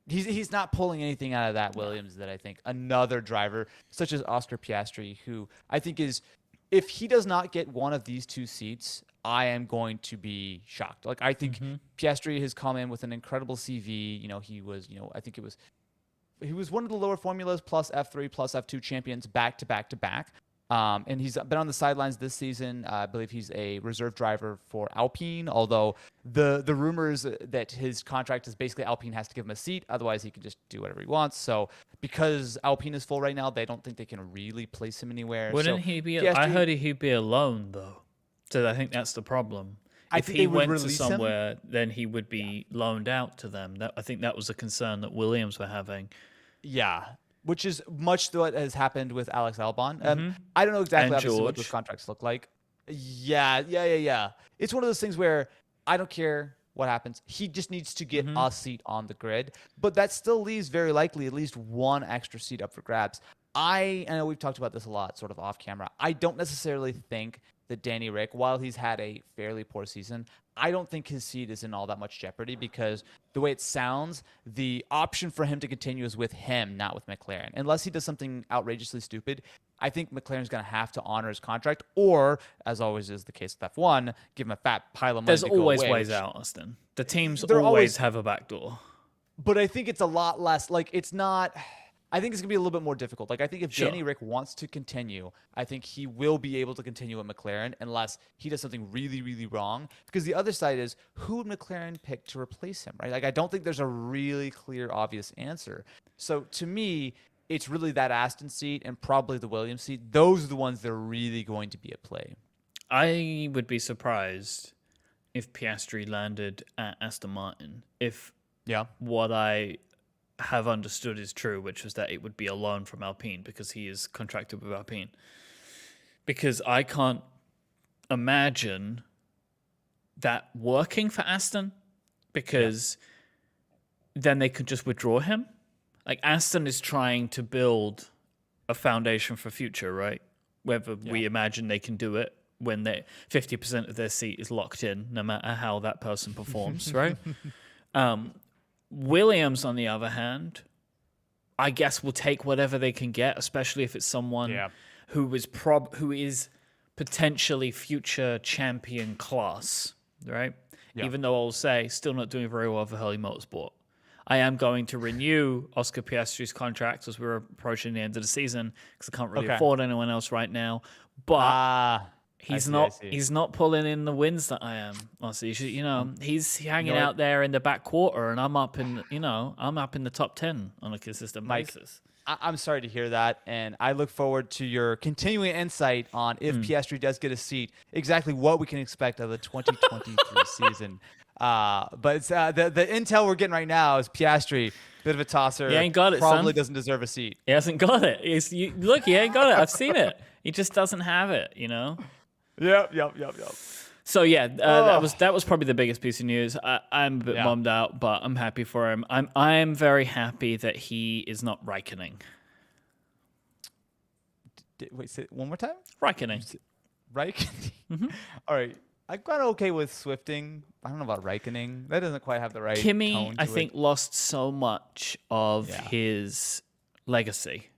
He's not pulling anything out of that Williams that I think another driver such as Oscar Piastri, who I think is, if he does not get one of these two seats, I am going to be shocked. Like I think Piastri has come in with an incredible CV. He was, I think he was one of the lower formulas plus F3 plus F2 champions back to back to back. And he's been on the sidelines this season. I believe he's a reserve driver for Alpine, although the rumors that his contract is basically Alpine has to give him a seat. Otherwise, he can just do whatever he wants. So because Alpine is full right now, they don't think they can really place him anywhere. Wouldn't he be? I heard he'd be alone, though. So I think that's the problem. If he went to somewhere, then he would be loaned out to them. I think that was a concern that Williams were having. Yeah. Which is much what has happened with Alex Albon. I don't know exactly obviously what those contracts look like. Yeah. It's one of those things where I don't care what happens. He just needs to get a seat on the grid. But that still leaves very likely at least one extra seat up for grabs. I know we've talked about this a lot sort of off camera. I don't necessarily think that Danny Rick, while he's had a fairly poor season, I don't think his seat is in all that much jeopardy, because the way it sounds, the option for him to continue is with him, not with McLaren. Unless he does something outrageously stupid, I think McLaren's going to have to honor his contract, or, as always is the case with F1, give him a fat pile of money. There's always ways out, Austin. The teams always have a backdoor. But I think it's a lot less, like, it's not... I think it's going to be a little bit more difficult. Like, I think if Danny Rick wants to continue, I think he will be able to continue at McLaren unless he does something really, really wrong. Because the other side is, who would McLaren pick to replace him, right? Like, I don't think there's a really clear, obvious answer. So, to me, it's really that Aston seat and probably the Williams seat. Those are the ones that are really going to be at play. I would be surprised if Piastri landed at Aston Martin, if Yeah. what I have understood is true, which was that it would be a loan from Alpine because he is contracted with Alpine. Because I can't imagine that working for Aston, because then they could just withdraw him. Like, Aston is trying to build a foundation for future, right? Whether we imagine they can do it when 50% of their seat is locked in, no matter how that person performs, right? Williams, on the other hand, I guess will take whatever they can get, especially if it's someone who is potentially future champion class, right? Yeah. Even though I'll say still not doing very well for Hurley Motorsport. I am going to renew Oscar Piastri's contract as we're approaching the end of the season because I can't really afford anyone else right now. But he's not pulling in the wins that I am. Honestly, he's hanging out there in the back quarter, and I'm up in the top 10 on a consistent basis. I'm sorry to hear that, and I look forward to your continuing insight on if Piastri does get a seat, exactly what we can expect of the 2023 season. But it's, the intel we're getting right now is Piastri, bit of a tosser. He ain't got it, probably son. Doesn't deserve a seat. He hasn't got it. Look, he ain't got it. I've seen it. He just doesn't have it, Yep. So that was probably the biggest piece of news. I'm a bit bummed out, but I'm happy for him. I'm very happy that he is not Raikkoning. Wait, say it one more time? Raikkoning. Mm-hmm. All right. I've got okay with Swifting. I don't know about Raikkoning. That doesn't quite have the right Kimi, tone to I think, lost so much of his legacy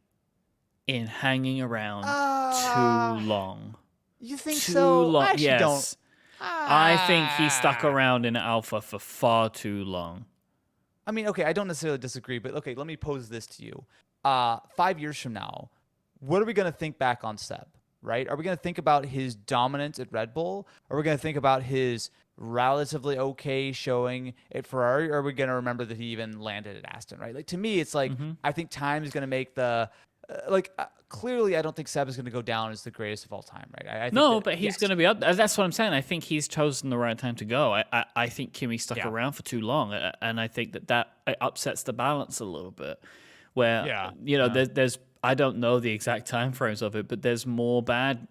in hanging around too long. You think so? Long. I actually don't. I think he stuck around in Alpha for far too long. I mean, okay, I don't necessarily disagree, but okay, let me pose this to you. 5 years from now, what are we going to think back on Seb, right? Are we going to think about his dominance at Red Bull? Or are we going to think about his relatively okay showing at Ferrari? Or are we going to remember that he even landed at Aston, right? Like, to me, it's like, I think time is going to make the... clearly, I don't think Seb is going to go down as the greatest of all time, right? I think but he's going to be up. That's what I'm saying. I think he's chosen the right time to go. I think Kimi stuck around for too long, and I think that upsets the balance a little bit. Where there's I don't know the exact time frames of it, but there's more bad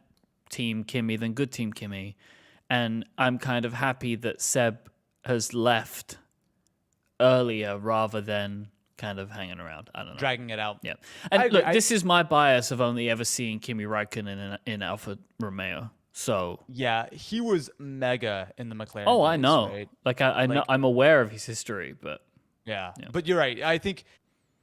Team Kimi than good Team Kimi, and I'm kind of happy that Seb has left earlier rather than kind of hanging around. I don't know. Dragging it out. Yeah. And look, this is my bias of only ever seeing Kimi Räikkönen in Alfa Romeo. So yeah, he was mega in the McLaren. Oh, I race, know. Right? Like I know, I'm aware of his history, but yeah. But you're right. I think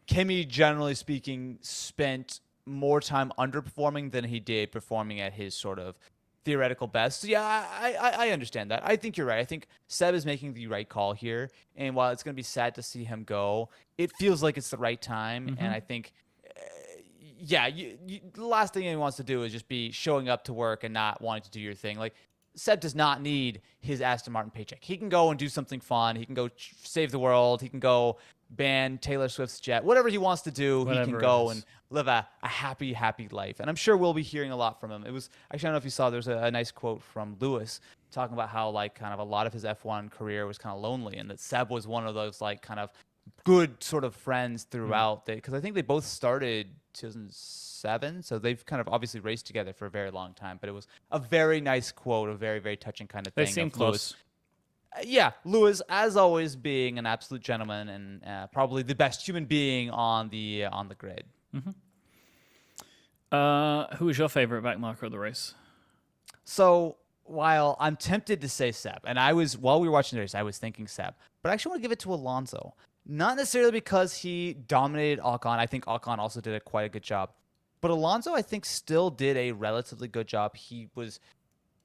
Kimi, generally speaking, spent more time underperforming than he did performing at his sort of theoretical best. So yeah, I understand that. I think you're right. I think Seb is making the right call here. And while it's going to be sad to see him go, it feels like it's the right time. And I think, the last thing he wants to do is just be showing up to work and not wanting to do your thing. Like, Seb does not need his Aston Martin paycheck. He can go and do something fun. He can go save the world. He can go ban Taylor Swift's jet. Whatever he wants to do, he can go and live a happy, happy life. And I'm sure we'll be hearing a lot from him. It was actually, I don't know if you saw, there's a nice quote from Lewis talking about how like kind of a lot of his F1 career was kind of lonely, and that Seb was one of those like kind of good sort of friends throughout. Because I think they both started 2007, so they've kind of obviously raced together for a very long time. But it was a very nice quote, a very, very touching kind of thing. They seem close. Lewis, as always, being an absolute gentleman and probably the best human being on the grid. Who is your favorite backmarker of the race? So while I'm tempted to say Seb, and while we were watching the race, I was thinking Seb, but I actually want to give it to Alonso. Not necessarily because he dominated Ocon. I think Ocon also did quite a good job. But Alonso, I think, still did a relatively good job. He was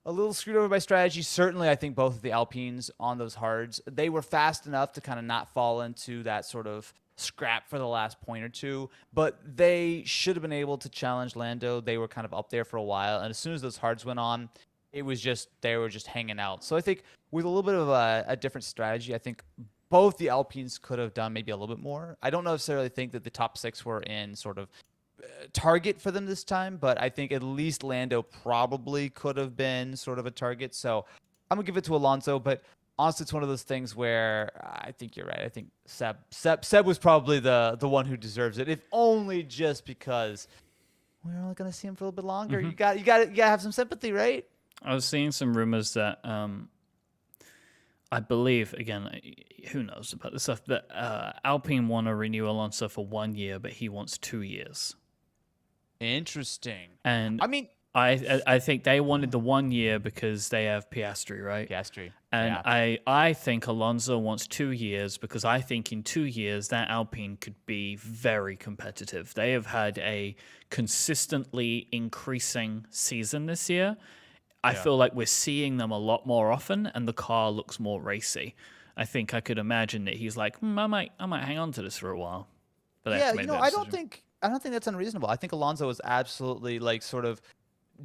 a little screwed over by strategy. Certainly, I think both of the Alpines on those hards, they were fast enough to kind of not fall into that sort of scrap for the last point or two, but they should have been able to challenge Lando. They were kind of up there for a while, and as soon as those hards went on, they were just hanging out. So I think with a little bit of a different strategy, I think both the Alpines could have done maybe a little bit more. I don't necessarily think that the top six were in sort of target for them this time, but I think at least Lando probably could have been sort of a target. So I'm gonna give it to Alonso, but honestly, it's one of those things where I think you're right. I think Seb was probably the one who deserves it, if only just because we're only gonna see him for a little bit longer. You got to have some sympathy, right? I was seeing some rumors that I believe, again, who knows about this stuff, that Alpine want to renew Alonso for 1 year, but he wants 2 years. Interesting. And I mean, I think they wanted the 1 year because they have Piastri, right? Piastri. And I think Alonso wants 2 years because I think in 2 years that Alpine could be very competitive. They have had a consistently increasing season this year. I feel like we're seeing them a lot more often, and the car looks more racy. I think I could imagine that he's like, I might hang on to this for a while. But I don't think that's unreasonable. I think Alonso is absolutely like sort of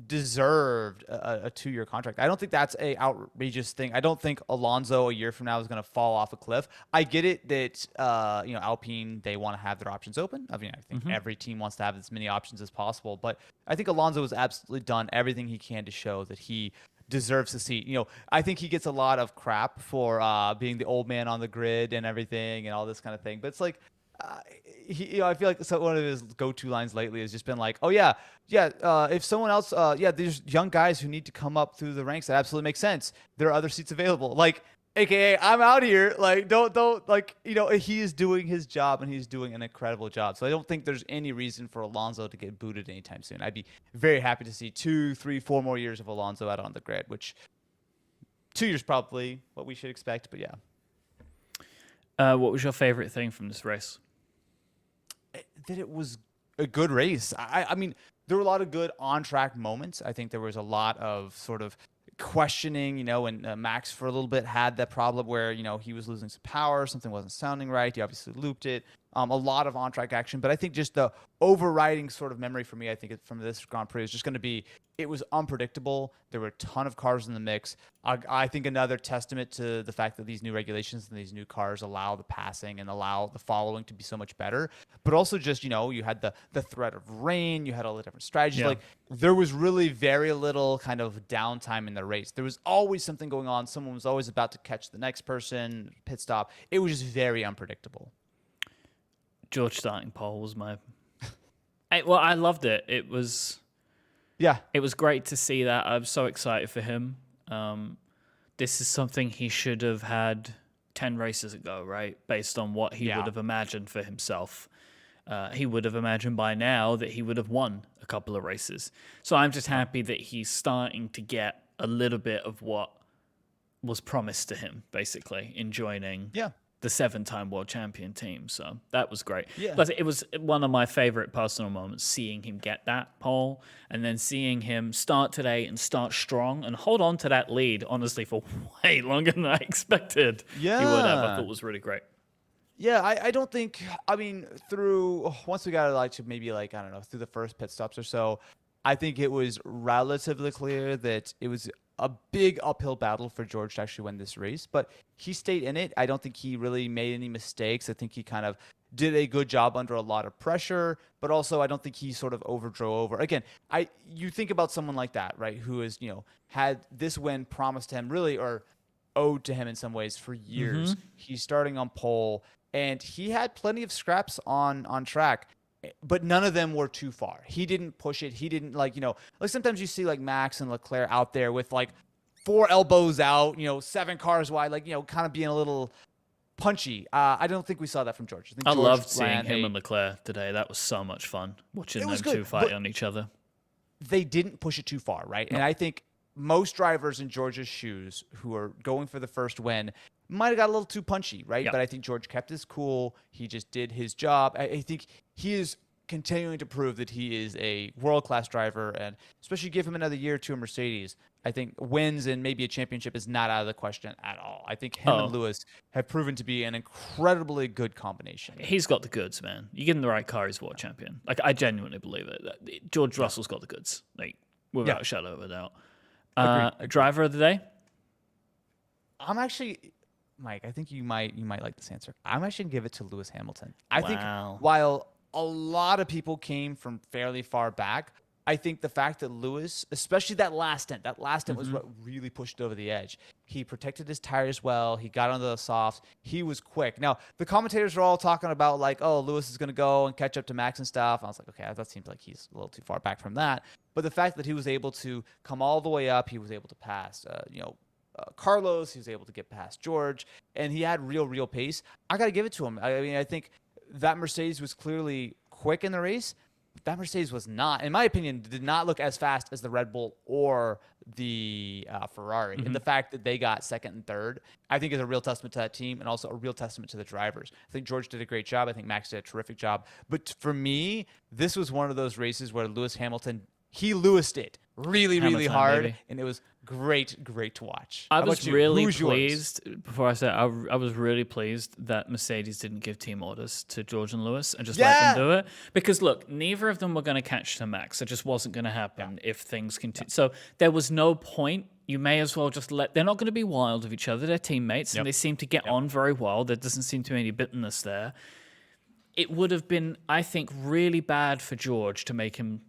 deserved a 2-year contract. I don't think that's a outrageous thing. I don't think Alonso a year from now is going to fall off a cliff. I get it that Alpine, they want to have their options open. I mean, I think every team wants to have as many options as possible, but I think Alonso has absolutely done everything he can to show that he deserves a seat. I think he gets a lot of crap for being the old man on the grid and everything and all this kind of thing, but it's like I feel like one of his go-to lines lately has just been like, "Oh yeah, if someone else, there's young guys who need to come up through the ranks. That absolutely makes sense. There are other seats available." Like, AKA, I'm out here. Like, don't like, he is doing his job and he's doing an incredible job. So I don't think there's any reason for Alonso to get booted anytime soon. I'd be very happy to see 2, 3, 4 more years of Alonso out on the grid, which 2 years probably what we should expect. But yeah. What was your favorite thing from this race? That it was a good race. I mean, there were a lot of good on-track moments. I think there was a lot of sort of questioning, and Max for a little bit had that problem where, he was losing some power, something wasn't sounding right. He obviously looped it. A lot of on-track action, but I think just the overriding sort of memory for me, I think from this Grand Prix is just going to be, it was unpredictable. There were a ton of cars in the mix. I think another testament to the fact that these new regulations and these new cars allow the passing and allow the following to be so much better, but also just, you had the threat of rain, you had all the different strategies. Like there was really very little kind of downtime in the race. There was always something going on. Someone was always about to catch the next person, pit stop. It was just very unpredictable. George starting pole was I loved it. It was great to see that. I'm so excited for him. This is something he should have had 10 races ago, right? Based on what he would have imagined for himself. He would have imagined by now that he would have won a couple of races. So I'm just happy that he's starting to get a little bit of what was promised to him, basically, in joining the 7-time world champion team. So that was great. Yeah. But it was one of my favorite personal moments, seeing him get that pole and then seeing him start today and start strong and hold on to that lead, honestly, for way longer than I expected he would have. I thought it was really great. Yeah, I don't think, once we got to maybe through the first pit stops or so, I think it was relatively clear that it was a big uphill battle for George to actually win this race, but he stayed in it. I don't think he really made any mistakes. I think he kind of did a good job under a lot of pressure, but also I don't think he sort of overdrove over. Again, you think about someone like that, right, who is, had this win promised to him really, or owed to him in some ways for years. He's starting on pole, and he had plenty of scraps on track, but none of them were too far. He didn't push it. He didn't like sometimes you see like Max and Leclerc out there with like 4 elbows out, 7 cars wide, kind of being a little punchy. I don't think we saw that from George. I loved seeing him and Leclerc today. That was so much fun watching them two fight on each other. They didn't push it too far, right? No. And I think most drivers in George's shoes who are going for the first win might have got a little too punchy, right? Yep. But I think George kept his cool. He just did his job. I think he is continuing to prove that he is a world-class driver, and especially give him another year or two in Mercedes, I think wins and maybe a championship is not out of the question at all. I think him and Lewis have proven to be an incredibly good combination. He's got the goods, man. You give him the right car, he's world champion. Like, I genuinely believe it. George Russell's got the goods, like without a shadow of a doubt. Agreed. Driver of the day? I'm actually... Mike, I think you might like this answer. I'm actually going to give it to Lewis Hamilton. I think while a lot of people came from fairly far back, I think the fact that Lewis, especially that last stint was what really pushed over the edge. He protected his tires well. He got onto the softs. He was quick. Now, the commentators were all talking about like, oh, Lewis is going to go and catch up to Max and stuff. I was like, okay, that seems like he's a little too far back from that. But the fact that he was able to come all the way up, he was able to pass, Carlos, he was able to get past George, and he had real pace. I got to give it to him. I mean, I think that Mercedes was clearly quick in the race. That Mercedes was not, in my opinion, did not look as fast as the Red Bull or the Ferrari. And the fact that they got second and third, I think is a real testament to that team and also a real testament to the drivers. I think George did a great job. I think Max did a terrific job. But for me, this was one of those races where Lewis Hamilton, he Lewised it really hard. Baby. And it was great to watch. I was really pleased, before I said, I was really pleased that Mercedes didn't give team orders to George and Lewis and just let them do it. Because look, neither of them were going to catch to Max. It just wasn't going to happen if things continue. So there was no point. You may as well just they're not going to be wild with each other. They're teammates and they seem to get on very well. There doesn't seem to be any bitterness there. It would have been, I think, really bad for George to make him,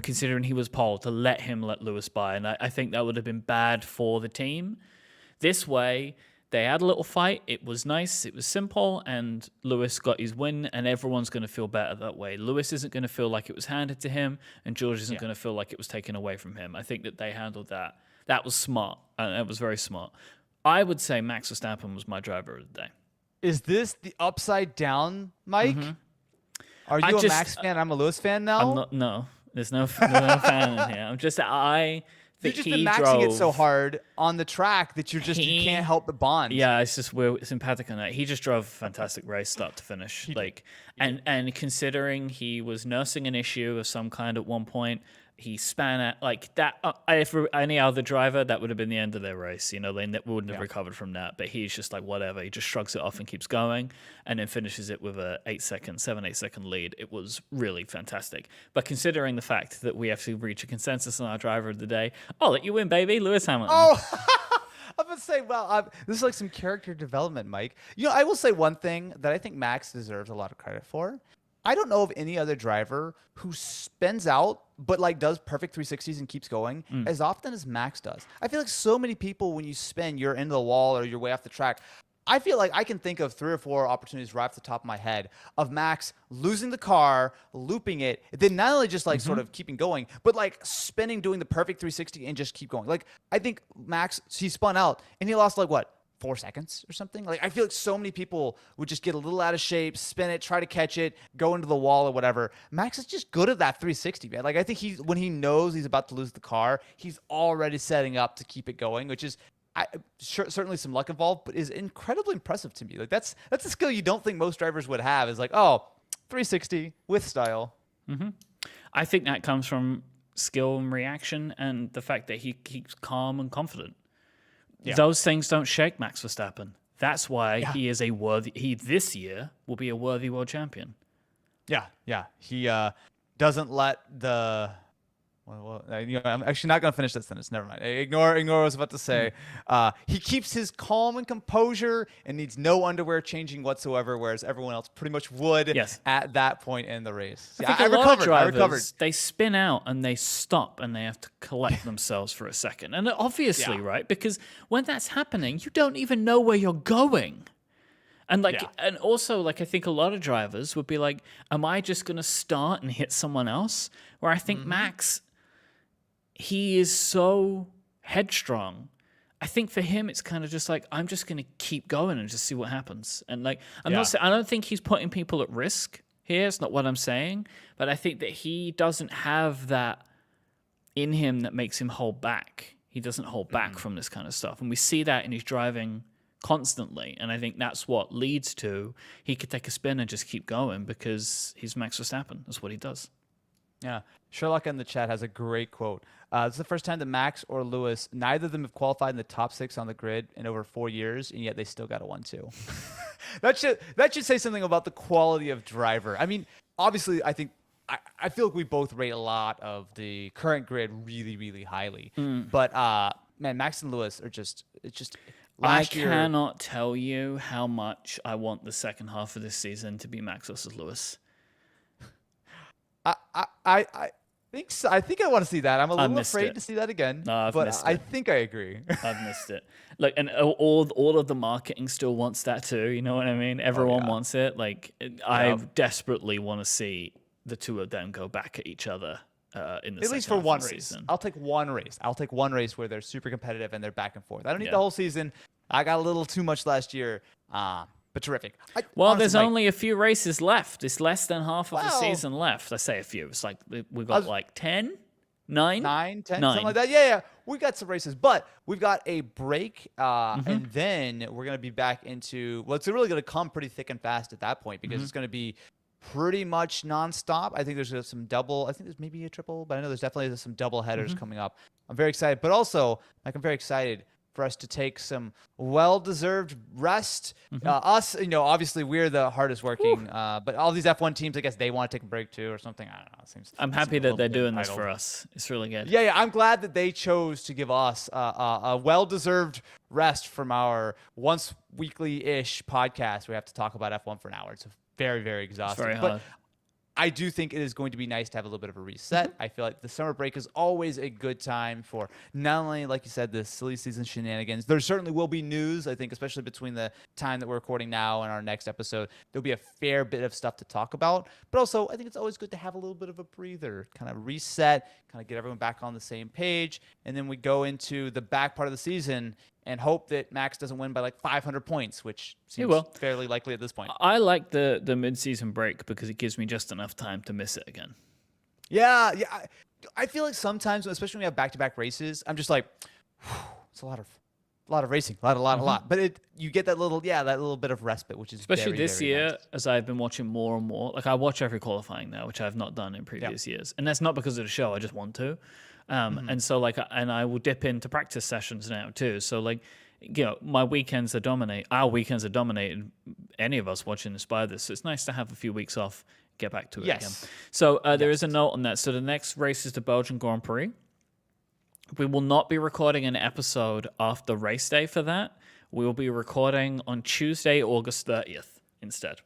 considering he was pole, to let Lewis by. And I think that would have been bad for the team. This way, they had a little fight. It was nice. It was simple. And Lewis got his win. And everyone's going to feel better that way. Lewis isn't going to feel like it was handed to him. And George isn't going to feel like it was taken away from him. I think that they handled that. That was smart. And that was very smart. I would say Max Verstappen was my driver of the day. Is this the upside down, Mike? Are you a Max fan? I'm a Lewis fan now? I'm not, no. There's no fan in here. You've just been maxing it so hard on the track that you can't help but bond. Yeah, it's just we're sympathetic on that. He just drove a fantastic race, start to finish. And considering he was nursing an issue of some kind at one point, he span at like that. For any other driver, that would have been the end of their race. They wouldn't have recovered from that. But he's just like, whatever. He just shrugs it off and keeps going, and then finishes it with a 7-8 second lead. It was really fantastic. But considering the fact that we have to reach a consensus on our driver of the day, I'll let you win, baby, Lewis Hamilton. Oh. I'm going to say, this is like some character development, Mike. I will say one thing that I think Max deserves a lot of credit for. I don't know of any other driver who spins out but like does perfect 360s and keeps going as often as Max does. I feel like so many people, when you spin, you're into the wall or you're way off the track. I feel like I can think of 3 or 4 opportunities right off the top of my head of Max losing the car, looping it, then not only just like sort of keeping going, but like spinning, doing the perfect 360 and just keep going. Like I think Max, he spun out and he lost like what? 4 seconds or something. Like I feel like so many people would just get a little out of shape, spin it, try to catch it, go into the wall or whatever. Max is just good at that 360, man. Like I think when he knows he's about to lose the car, he's already setting up to keep it going, which is certainly some luck involved, but is incredibly impressive to me. Like that's a skill you don't think most drivers would have. Is like 360 with style. I think that comes from skill and reaction, and the fact that he keeps calm and confident. Yeah. Those things don't shake Max Verstappen. That's why he is this year will be a worthy world champion. Yeah. He doesn't let the... I'm actually not going to finish that sentence. Never mind. Ignore what I was about to say. He keeps his calm and composure and needs no underwear changing whatsoever, whereas everyone else pretty much would at that point in the race. I recovered. They spin out and they stop and they have to collect themselves for a second. And obviously, right? Because when that's happening, you don't even know where you're going. And and also, I think a lot of drivers would be like, am I just going to start and hit someone else? Where I think Max... he is so headstrong. I think for him, it's kind of just like, I'm just going to keep going and just see what happens. And like, I don't think he's putting people at risk here. It's not what I'm saying. But I think that he doesn't have that in him that makes him hold back. He doesn't hold back from this kind of stuff. And we see that in his driving constantly. And I think that's what leads to he could take a spin and just keep going because he's Max Verstappen. That's what he does. Yeah. Sherlock in the chat has a great quote. This is the first time that Max or Lewis, neither of them have qualified in the top 6 on the grid in over 4 years, and yet they still got a 1-2. That should say something about the quality of driver. I mean, obviously, I think I feel like we both rate a lot of the current grid really, really highly. But man, Max and Lewis are just last year. I cannot tell you how much I want the second half of this season to be Max versus Lewis. think so. I think I want to see that. I'm a little afraid to see that again. No, I think I agree. I've missed it. Look, and all of the marketing still wants that too. You know what I mean? Everyone wants it. Like, I desperately want to see the two of them go back at each other in the at least for one race. Season. I'll take one race. I'll take one race where they're super competitive and they're back and forth. I don't need the whole season. I got a little too much last year. But terrific. Honestly, there's only a few races left. It's less than half of the season left. I say a few. It's like we've got like 10, 9, 10, something like that. Yeah. We got some races, but we've got a break, and then we're going to be back into it's really going to come pretty thick and fast at that point because it's going to be pretty much nonstop. I think there's some double. I think there's maybe a triple, but I know there's definitely some double headers coming up. I'm very excited, but also I'm very excited for us to take some well-deserved rest. Us, obviously we're the hardest working, but all these F1 teams, I guess they want to take a break too or something. I don't know. I'm happy that they're doing this for us. It's really good. Yeah. I'm glad that they chose to give us a well-deserved rest from our once weekly-ish podcast. We have to talk about F1 for an hour. It's very, very exhausting. It's very hard. I do think it is going to be nice to have a little bit of a reset. I feel like the summer break is always a good time for not only, like you said, the silly season shenanigans. There certainly will be news, I think, especially between the time that we're recording now and our next episode. There'll be a fair bit of stuff to talk about. But also, I think it's always good to have a little bit of a breather, kind of reset, kind of get everyone back on the same page. And then we go into the back part of the season and hope that Max doesn't win by like 500 points, which seems fairly likely at this point. I like the mid-season break because it gives me just enough time to miss it again. Yeah. I feel like sometimes, especially when we have back-to-back races, I'm just like, it's a lot of racing, a lot. But you get that little bit of respite, which is especially very, this very year nice. as I've been watching more and more. Like I watch every qualifying now, which I've not done in previous years, and that's not because of the show. I just want to. And so and I will dip into practice sessions now too. So like, my weekends are dominated. Our weekends are dominated. Any of us watching Inspire this. So it's nice to have a few weeks off, get back to it again. So there is a note on that. So the next race is the Belgian Grand Prix. We will not be recording an episode after race day for that. We will be recording on Tuesday, August 30th instead.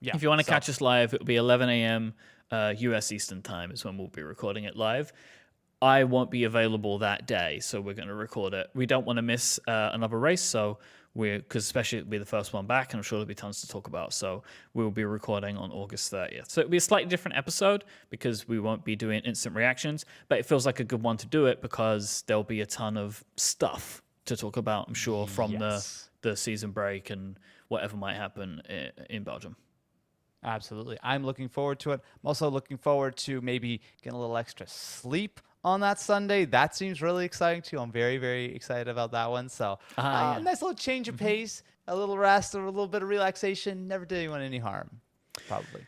Yeah. If you want to catch us live, it will be 11 a.m. US Eastern Time is when we'll be recording it live. I won't be available that day, so we're going to record it. We don't want to miss another race, so because especially it'll be the first one back, and I'm sure there'll be tons to talk about. So we will be recording on August 30th. So it'll be a slightly different episode because we won't be doing instant reactions, but it feels like a good one to do it because there'll be a ton of stuff to talk about, I'm sure, from the season break and whatever might happen in Belgium. Absolutely. I'm looking forward to it. I'm also looking forward to maybe getting a little extra sleep on that Sunday. That seems really exciting too. I'm very, very excited about that one. So nice little change of pace, a little rest, or a little bit of relaxation. Never did anyone any harm, probably.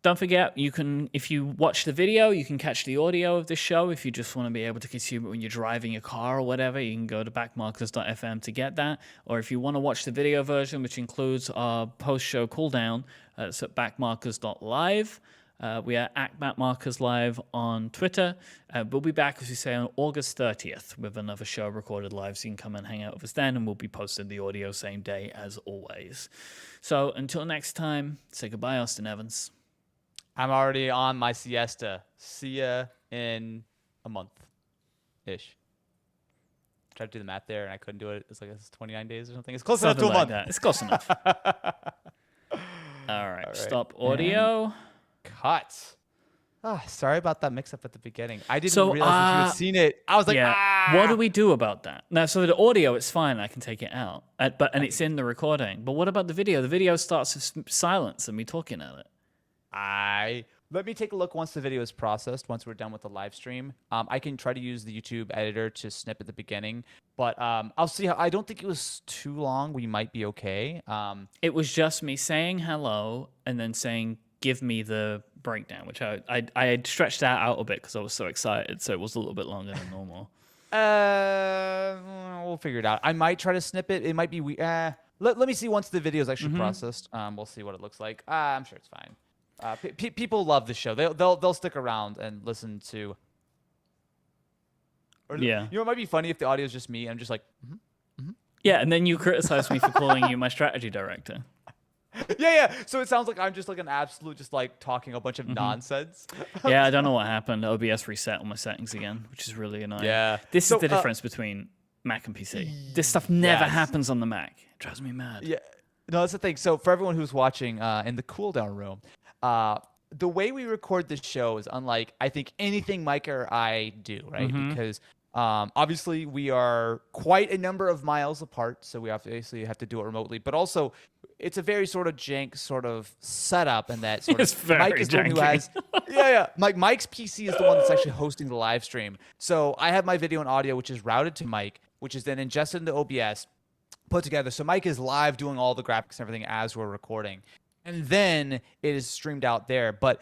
Don't forget, you can, if you watch the video, you can catch the audio of this show. If you just want to be able to consume it when you're driving your car or whatever, you can go to backmarkers.fm to get that. Or if you want to watch the video version, which includes our post-show cooldown, it's at backmarkers.live. We are at Backmarkers Live on Twitter. We'll be back, as we say, on August 30th with another show recorded live, so you can come and hang out with us then, and we'll be posting the audio same day as always. So until next time, say goodbye, Austin Evans. I'm already on my siesta. See ya in a month-ish. Tried to do the math there, and I couldn't do it. It's like it's 29 days or something. It's close enough to a month. That. It's close enough. All right. Stop audio. And cut. Oh, sorry about that mix-up at the beginning. I didn't realize that you had seen it. I was like, What do we do about that? Now, so the audio, it's fine. I can take it out. And it's in the recording. But what about the video? The video starts with silence and me talking at it. Let me take a look once the video is processed, once we're done with the live stream. I can try to use the YouTube editor to snip at the beginning, but I'll see how. I don't think it was too long. We might be okay. It was just me saying hello and then saying, give me the breakdown, which I had stretched that out a bit because I was so excited, so it was a little bit longer than normal. We'll figure it out. I might try to snip it. It might be let me see once the video is actually processed. We'll see what it looks like. I'm sure it's fine. People love the show. They'll stick around and listen to. You know, it might be funny if the audio is just me. I'm just like, Yeah, and then you criticize me for calling you my strategy director. Yeah. So it sounds like I'm just like an absolute, just like talking a bunch of nonsense. Yeah, I don't know what happened. OBS reset all my settings again, which is really annoying. Yeah. This is the difference between Mac and PC. This stuff never happens on the Mac. It drives me mad. Yeah. No, that's the thing. So for everyone who's watching in the cool down room, the way we record this show is unlike, I think, anything Mike or I do, right? Because obviously we are quite a number of miles apart, so we obviously have to do it remotely. But also, it's a very sort of jank sort of setup, and that sort it's of very Mike is the one who has Mike's PC is the one that's actually hosting the live stream. So I have my video and audio, which is routed to Mike, which is then ingested into OBS, put together. So Mike is live doing all the graphics and everything as we're recording. And then it is streamed out there. But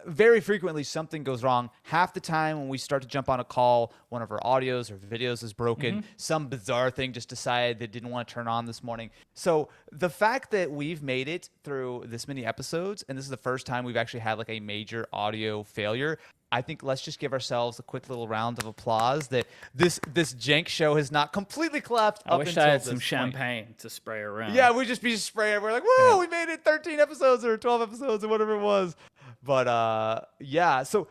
very frequently, something goes wrong. Half the time when we start to jump on a call, one of our audios or videos is broken. Some bizarre thing just decided they didn't want to turn on this morning. So the fact that we've made it through this many episodes, and this is the first time we've actually had like a major audio failure, I think let's just give ourselves a quick little round of applause that this jank show has not completely collapsed. I wish I had some champagne to spray around. Yeah, we'd just be spraying. We're like, whoa, we made it 13 episodes or 12 episodes or whatever it was. But so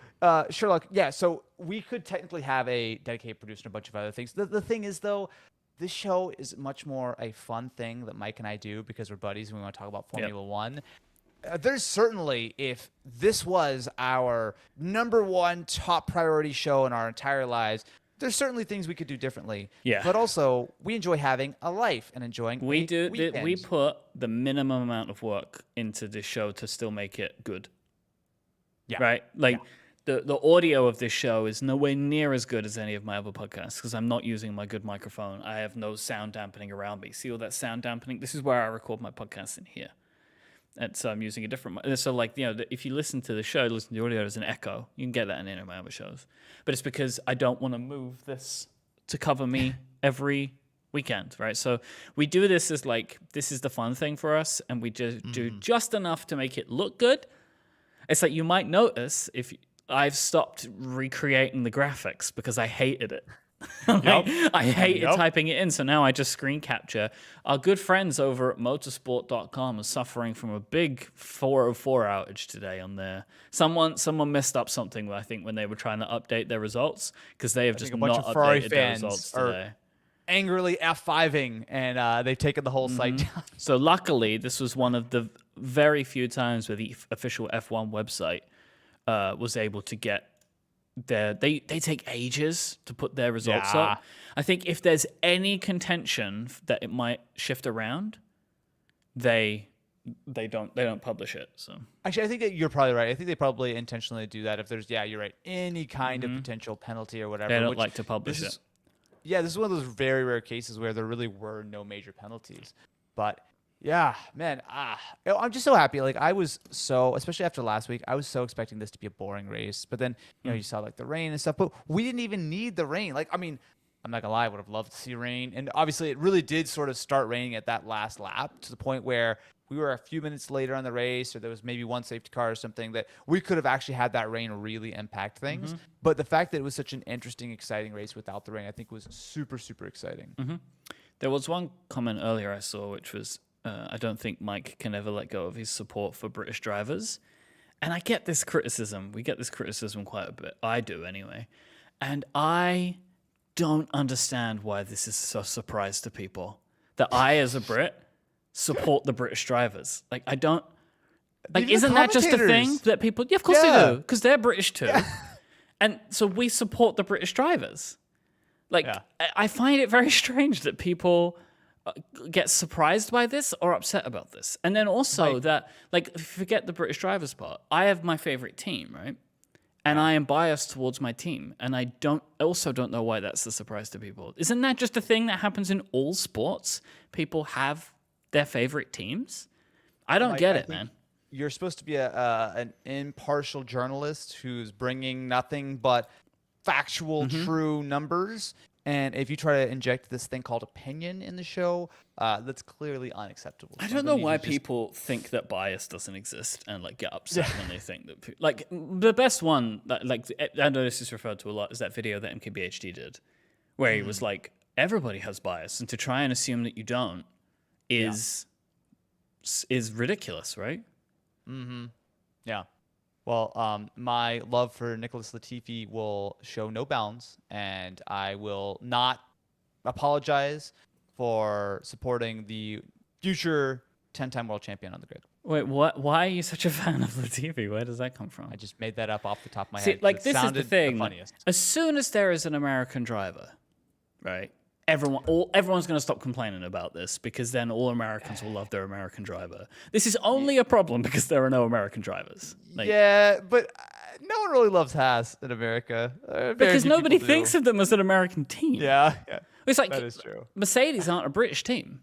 Sherlock, so we could technically have a dedicated producer and a bunch of other things. The thing is, though, this show is much more a fun thing that Mike and I do because we're buddies and we want to talk about Formula One. There's certainly, if this was our number one top priority show in our entire lives, there's certainly things we could do differently. Yeah. But also, we enjoy having a life and enjoying we put the minimum amount of work into this show to still make it good. Yeah. Right? Like, the audio of this show is nowhere near as good as any of my other podcasts because I'm not using my good microphone. I have no sound dampening around me. See all that sound dampening? This is where I record my podcast, in here. And so I'm using a different. So like, if you listen to the show, listen to the audio, there's an echo. You can get that in any of my other shows. But it's because I don't want to move this to cover me every weekend, right? So we do this as like, this is the fun thing for us, and we just do just enough to make it look good. It's like, you might notice if I've stopped recreating the graphics because I hated it. I hated typing it in, so now I just screen capture. Our good friends over at motorsport.com are suffering from a big 404 outage today on there. Someone messed up something, I think, when they were trying to update their results, because they have just not updated their results today. Angrily F5ing, and they've taken the whole site down. So luckily, this was one of the very few times where the official F1 website was able to get they take ages to put their results up. I think if there's any contention that it might shift around, they don't publish it. So actually, I think that you're probably right. I think they probably intentionally do that if there's you're right, any kind of potential penalty or whatever. They don't like to publish it. Yeah, this is one of those very rare cases where there really were no major penalties. But yeah, man, I'm just so happy. Like, I was so, especially after last week, I was so expecting this to be a boring race. But then, you saw like the rain and stuff. But we didn't even need the rain. Like, I mean, I'm not gonna lie, I would have loved to see rain. And obviously, it really did sort of start raining at that last lap, to the point where we were a few minutes later on the race, or there was maybe one safety car or something, that we could have actually had that rain really impact things. But the fact that it was such an interesting, exciting race without the rain, I think was super, super exciting. There was one comment earlier I saw, which was, I don't think Mike can ever let go of his support for British drivers. And I get this criticism. We get this criticism quite a bit. I do anyway. And I don't understand why this is such a surprise to people. That I, as a Brit, support the British drivers. Like, I don't... Like, even isn't that just a thing that people... Yeah, of course they do. Because they're British too. And so we support the British drivers. Like, I find it very strange that people get surprised by this or upset about this. And then also that, like, forget the British drivers part. I have my favorite team, right? And I am biased towards my team. And I also don't know why that's a surprise to people. Isn't that just a thing that happens in all sports? People have their favorite teams? I don't get it, man. You're supposed to be an impartial journalist who's bringing nothing but factual, true numbers. And if you try to inject this thing called opinion in the show, that's clearly unacceptable. I don't know why people think that bias doesn't exist and like get upset when they think that. Like, the best one, like, I know this is referred to a lot, is that video that MKBHD did, where he was like, everybody has bias, and to try and assume that you don't is is ridiculous, right? Mm-hmm. Yeah. Well, my love for Nicholas Latifi will show no bounds, and I will not apologize for supporting the future 10-time world champion on the grid. Wait, what? Why are you such a fan of Latifi? Where does that come from? I just made that up off the top of my See, head. like, this is the thing. Funniest. As soon as there is an American driver, right? Everyone's going to stop complaining about this, because then all Americans will love their American driver. This is only a problem because there are no American drivers. Like, yeah, but no one really loves Haas in America. Because nobody thinks of them as an American team. Yeah. It's like, that is true. Mercedes aren't a British team.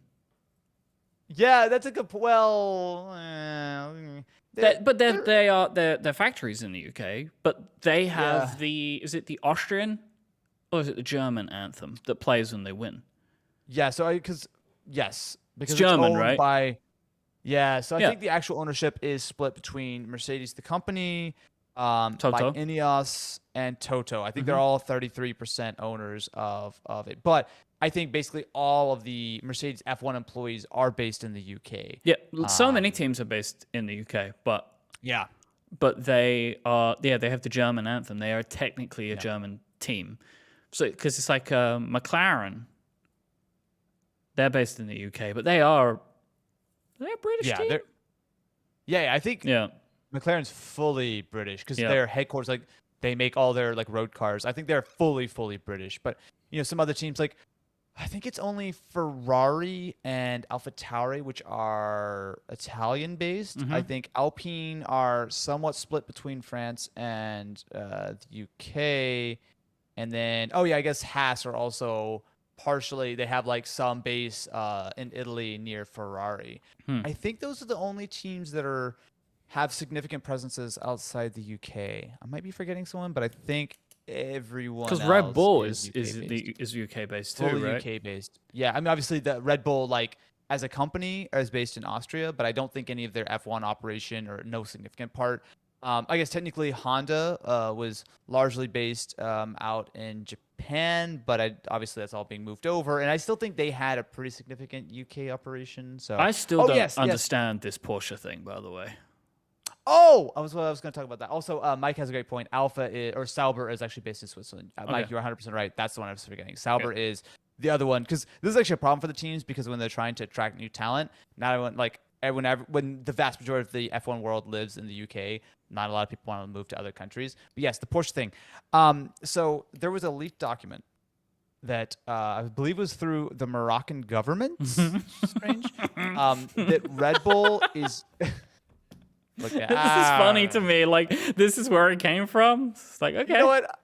Yeah, that's a good. Well, but they're factories in the UK. But they have is it the Austrian or is it the German anthem that plays when they win? Yeah, so because it's it's German, owned right? By, yeah, so I think the actual ownership is split between Mercedes, the company, by Ineos and Toto. I think they're all 33% owners of it. But I think basically all of the Mercedes F1 employees are based in the UK. Yeah, so many teams are based in the UK, but they are they have the German anthem. They are technically a German team. So because it's like McLaren, they're based in the UK, but they're a British team. I think McLaren's fully British because their headquarters, like they make all their like road cars. I think they're fully British. But some other teams, like I think it's only Ferrari and AlphaTauri, which are Italian based. I think Alpine are somewhat split between France and the UK. And then, I guess Haas are also partially, they have like some base in Italy near Ferrari. I think those are the only teams that have significant presences outside the UK. I might be forgetting someone, but I think everyone else, because Red Bull is UK based too, fully right? UK based. Yeah, I mean obviously the Red Bull like as a company is based in Austria, but I don't think any of their F1 operation or no significant part. I guess technically Honda was largely based out in Japan, but obviously that's all being moved over. And I still think they had a pretty significant UK operation. So I still don't understand this Porsche thing, by the way. Oh, I was going to talk about that. Also, Mike has a great point. Sauber is actually based in Switzerland. Mike, you're 100% right. That's the one I was forgetting. Sauber is the other one, because this is actually a problem for the teams, because when they're trying to attract new talent, not everyone, like when the vast majority of the F1 world lives in the UK, not a lot of people want to move to other countries. But yes, the Porsche thing. So there was a leaked document that I believe was through the Moroccan government. Strange. That Red Bull is. This is funny to me. Like, this is where it came from. It's like, okay. You know what?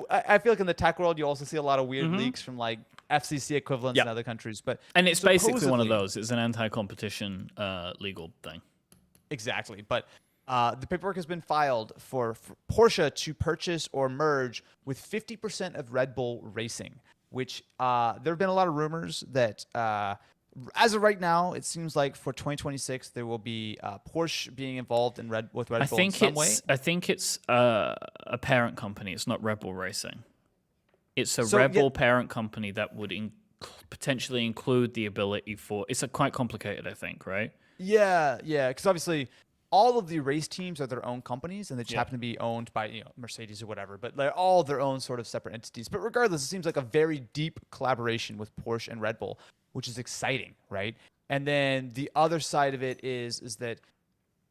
I feel like in the tech world, you also see a lot of weird leaks from like FCC equivalents in other countries. And it's basically one of those. It's an anti-competition legal thing. Exactly. But the paperwork has been filed for Porsche to purchase or merge with 50% of Red Bull Racing, which there have been a lot of rumors that as of right now, it seems like for 2026 there will be Porsche being involved in Red Bull in some way. I think it's a parent company. It's not Red Bull Racing. It's a Red Bull parent company that would potentially include the ability for. It's quite complicated, I think, right? Yeah, because obviously all of the race teams are their own companies, and they just happen to be owned by Mercedes or whatever. But they're all their own sort of separate entities. But regardless, it seems like a very deep collaboration with Porsche and Red Bull, which is exciting, right? And then the other side of it is that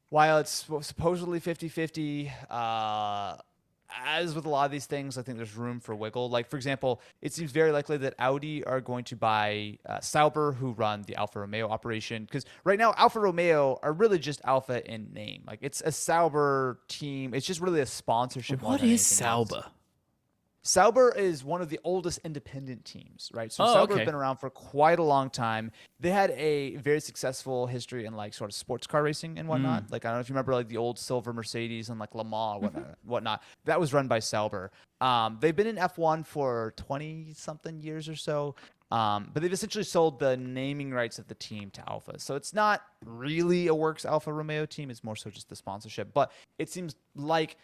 while it's supposedly 50-50, as with a lot of these things, I think there's room for wiggle. Like, for example, it seems very likely that Audi are going to buy Sauber, who run the Alfa Romeo operation. Because right now, Alfa Romeo are really just Alfa in name. Like, it's a Sauber team. It's just really a sponsorship. What is Sauber? Else. Sauber is one of the oldest independent teams, right? So Sauber have been around for quite a long time. They had a very successful history in like sort of sports car racing and whatnot. Like, I don't know if you remember like the old silver Mercedes and like Le Mans or whatnot. That was run by Sauber. They've been in F1 for 20 something years or so. But they've essentially sold the naming rights of the team to Alfa. So it's not really a works Alfa Romeo team. It's more so just the sponsorship. But it seems like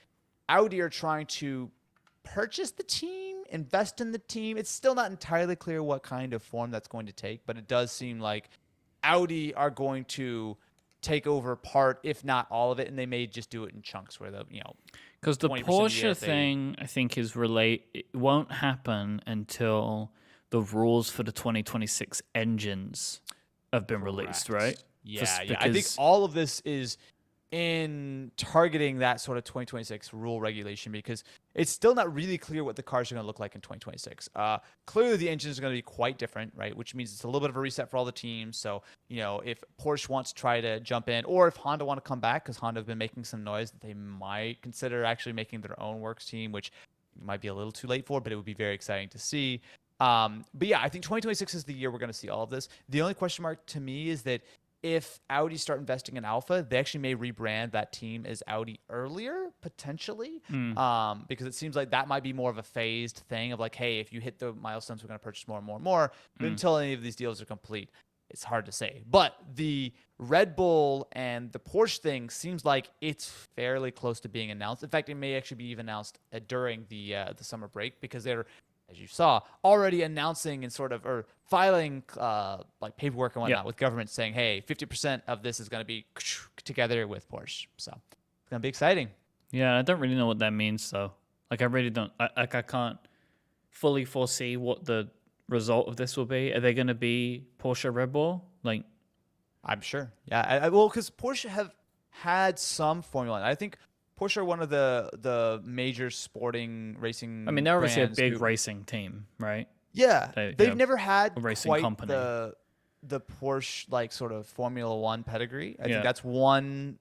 Audi are trying to purchase the team, invest in the team. It's still not entirely clear what kind of form that's going to take, but it does seem like Audi are going to take over part, if not all of it, and they may just do it in chunks where because the Porsche thing, I think, it won't happen until the rules for the 2026 engines have been released, right? Yeah. I think all of this is in targeting that sort of 2026 rule regulation, because it's still not really clear what the cars are going to look like in 2026. Clearly, the engines are going to be quite different, right? Which means it's a little bit of a reset for all the teams. So, if Porsche wants to try to jump in, or if Honda want to come back, because Honda have been making some noise that they might consider actually making their own works team, which might be a little too late for, but it would be very exciting to see. But yeah, I think 2026 is the year we're going to see all of this. The only question mark to me is that if Audi start investing in Alpha, they actually may rebrand that team as Audi earlier, potentially, because it seems like that might be more of a phased thing of like, hey, if you hit the milestones, we're going to purchase more and more and more. But until any of these deals are complete, it's hard to say. But the Red Bull and the Porsche thing seems like it's fairly close to being announced. In fact, it may actually be even announced during the summer break, because they're, as you saw, already announcing and sort of, or filing like paperwork and whatnot with government saying, hey, 50% of this is going to be together with Porsche. So it's going to be exciting. Yeah, I don't really know what that means, though. Like, I really don't. I can't fully foresee what the result of this will be. Are they going to be Porsche Red Bull? Like, I'm sure. Yeah. Well, because Porsche have had some Formula 1. I think Porsche are one of the major sporting racing. I mean, they're obviously a big racing team, right? Yeah, they've never had a racing quite company. the Porsche like sort of Formula 1 pedigree. I think that's one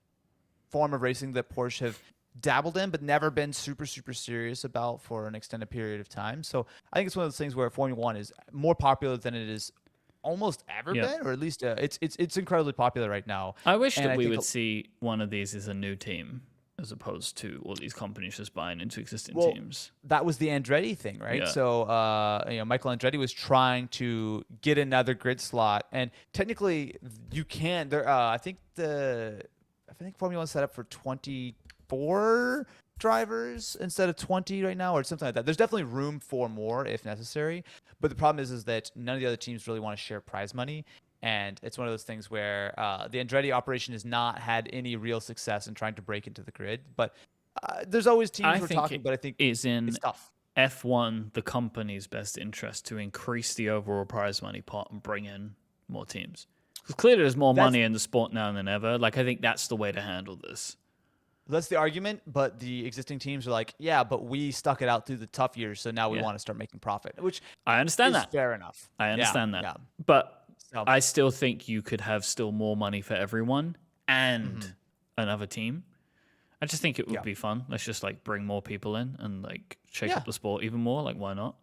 form of racing that Porsche have dabbled in, but never been super serious about for an extended period of time. So I think it's one of those things where Formula 1 is more popular than it is almost ever been, or at least it's incredibly popular right now. I wish that we would see one of these as a new team, as opposed to all these companies just buying into existing teams. That was the Andretti thing, right? Yeah. So, Michael Andretti was trying to get another grid slot, and technically, you can. I think Formula 1 set up for 24 drivers instead of 20 right now, or something like that. There's definitely room for more if necessary, but the problem is that none of the other teams really want to share prize money. And it's one of those things where the Andretti operation has not had any real success in trying to break into the grid. But there's always teams we're talking, but I think it's tough. F1, the company's best interest to increase the overall prize money pot and bring in more teams. Because clearly there's more money in the sport now than ever. Like, I think that's the way to handle this. That's the argument, but the existing teams are like, yeah, but we stuck it out through the tough years, so now we want to start making profit, which I understand is that. Fair enough. I understand that. Yeah. But I still think you could have still more money for everyone and another team. I just think it would be fun. Let's just like bring more people in and like shake up the sport even more. Like, why not?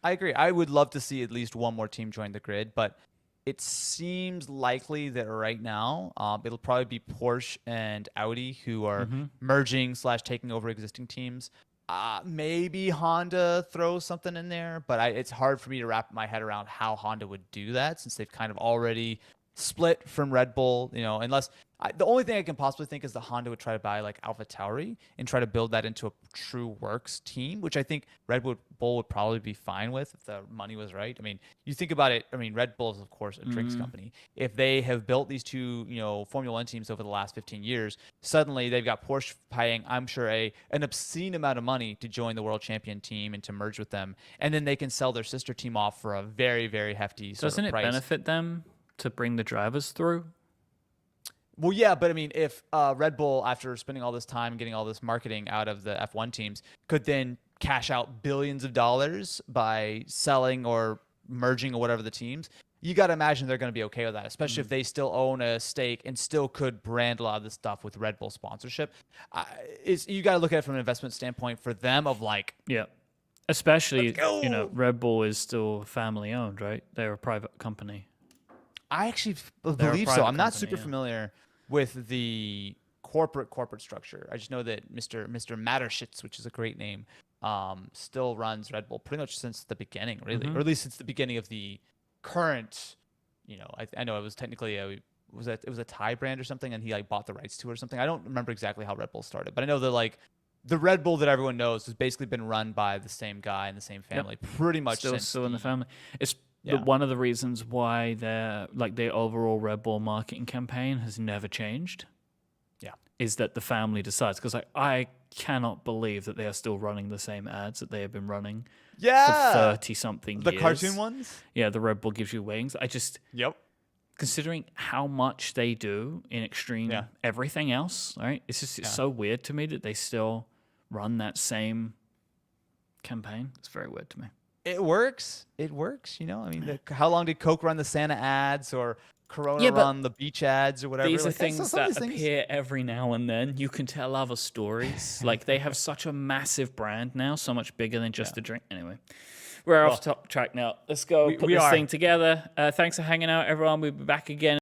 I agree. I would love to see at least one more team join the grid, but it seems likely that right now it'll probably be Porsche and Audi who are merging / taking over existing teams. Maybe Honda throws something in there, but it's hard for me to wrap my head around how Honda would do that, since they've kind of already split from Red Bull, unless the only thing I can possibly think is that Honda would try to buy like AlphaTauri and try to build that into a true works team, which I think Red Bull would probably be fine with if the money was right. I mean, you think about it. I mean, Red Bull is of course a drinks company. If they have built these two, Formula 1 teams over the last 15 years, suddenly they've got Porsche paying, I'm sure, an obscene amount of money to join the world champion team and to merge with them, and then they can sell their sister team off for a very, very hefty sort of price. Doesn't it benefit them to bring the drivers through? Well, yeah, but I mean, if Red Bull, after spending all this time getting all this marketing out of the F1 teams, could then cash out billions of dollars by selling or merging or whatever the teams, you got to imagine they're going to be okay with that, especially if they still own a stake and still could brand a lot of this stuff with Red Bull sponsorship. You got to look at it from an investment standpoint for them of like, especially, Red Bull is still family owned, right? They're a private company. I actually believe so. I'm not super familiar with the corporate structure. I just know that Mr. Matterschitz, which is a great name, still runs Red Bull pretty much since the beginning, really, or at least since the beginning of the current. I know it was technically it was a Thai brand or something, and he like bought the rights to it or something. I don't remember exactly how Red Bull started, but I know that like the Red Bull that everyone knows has basically been run by the same guy and the same family, pretty much. Still in the family. It's one of the reasons why their overall Red Bull marketing campaign has never changed. Yeah, is that the family decides, because I cannot believe that they are still running the same ads that they have been running for 30-something years. The cartoon ones? Yeah, the Red Bull gives you wings. Yep. Considering how much they do in extreme everything else, right? It's just so weird to me that they still run that same campaign. It's very weird to me. It works. I mean, how long did Coke run the Santa ads or Corona run the beach ads or whatever? These are things that appear every now and then. You can tell other stories. Like, they have such a massive brand now, so much bigger than just a drink. Anyway, we're off top track now. Let's go put this thing together. Thanks for hanging out, everyone. We'll be back again.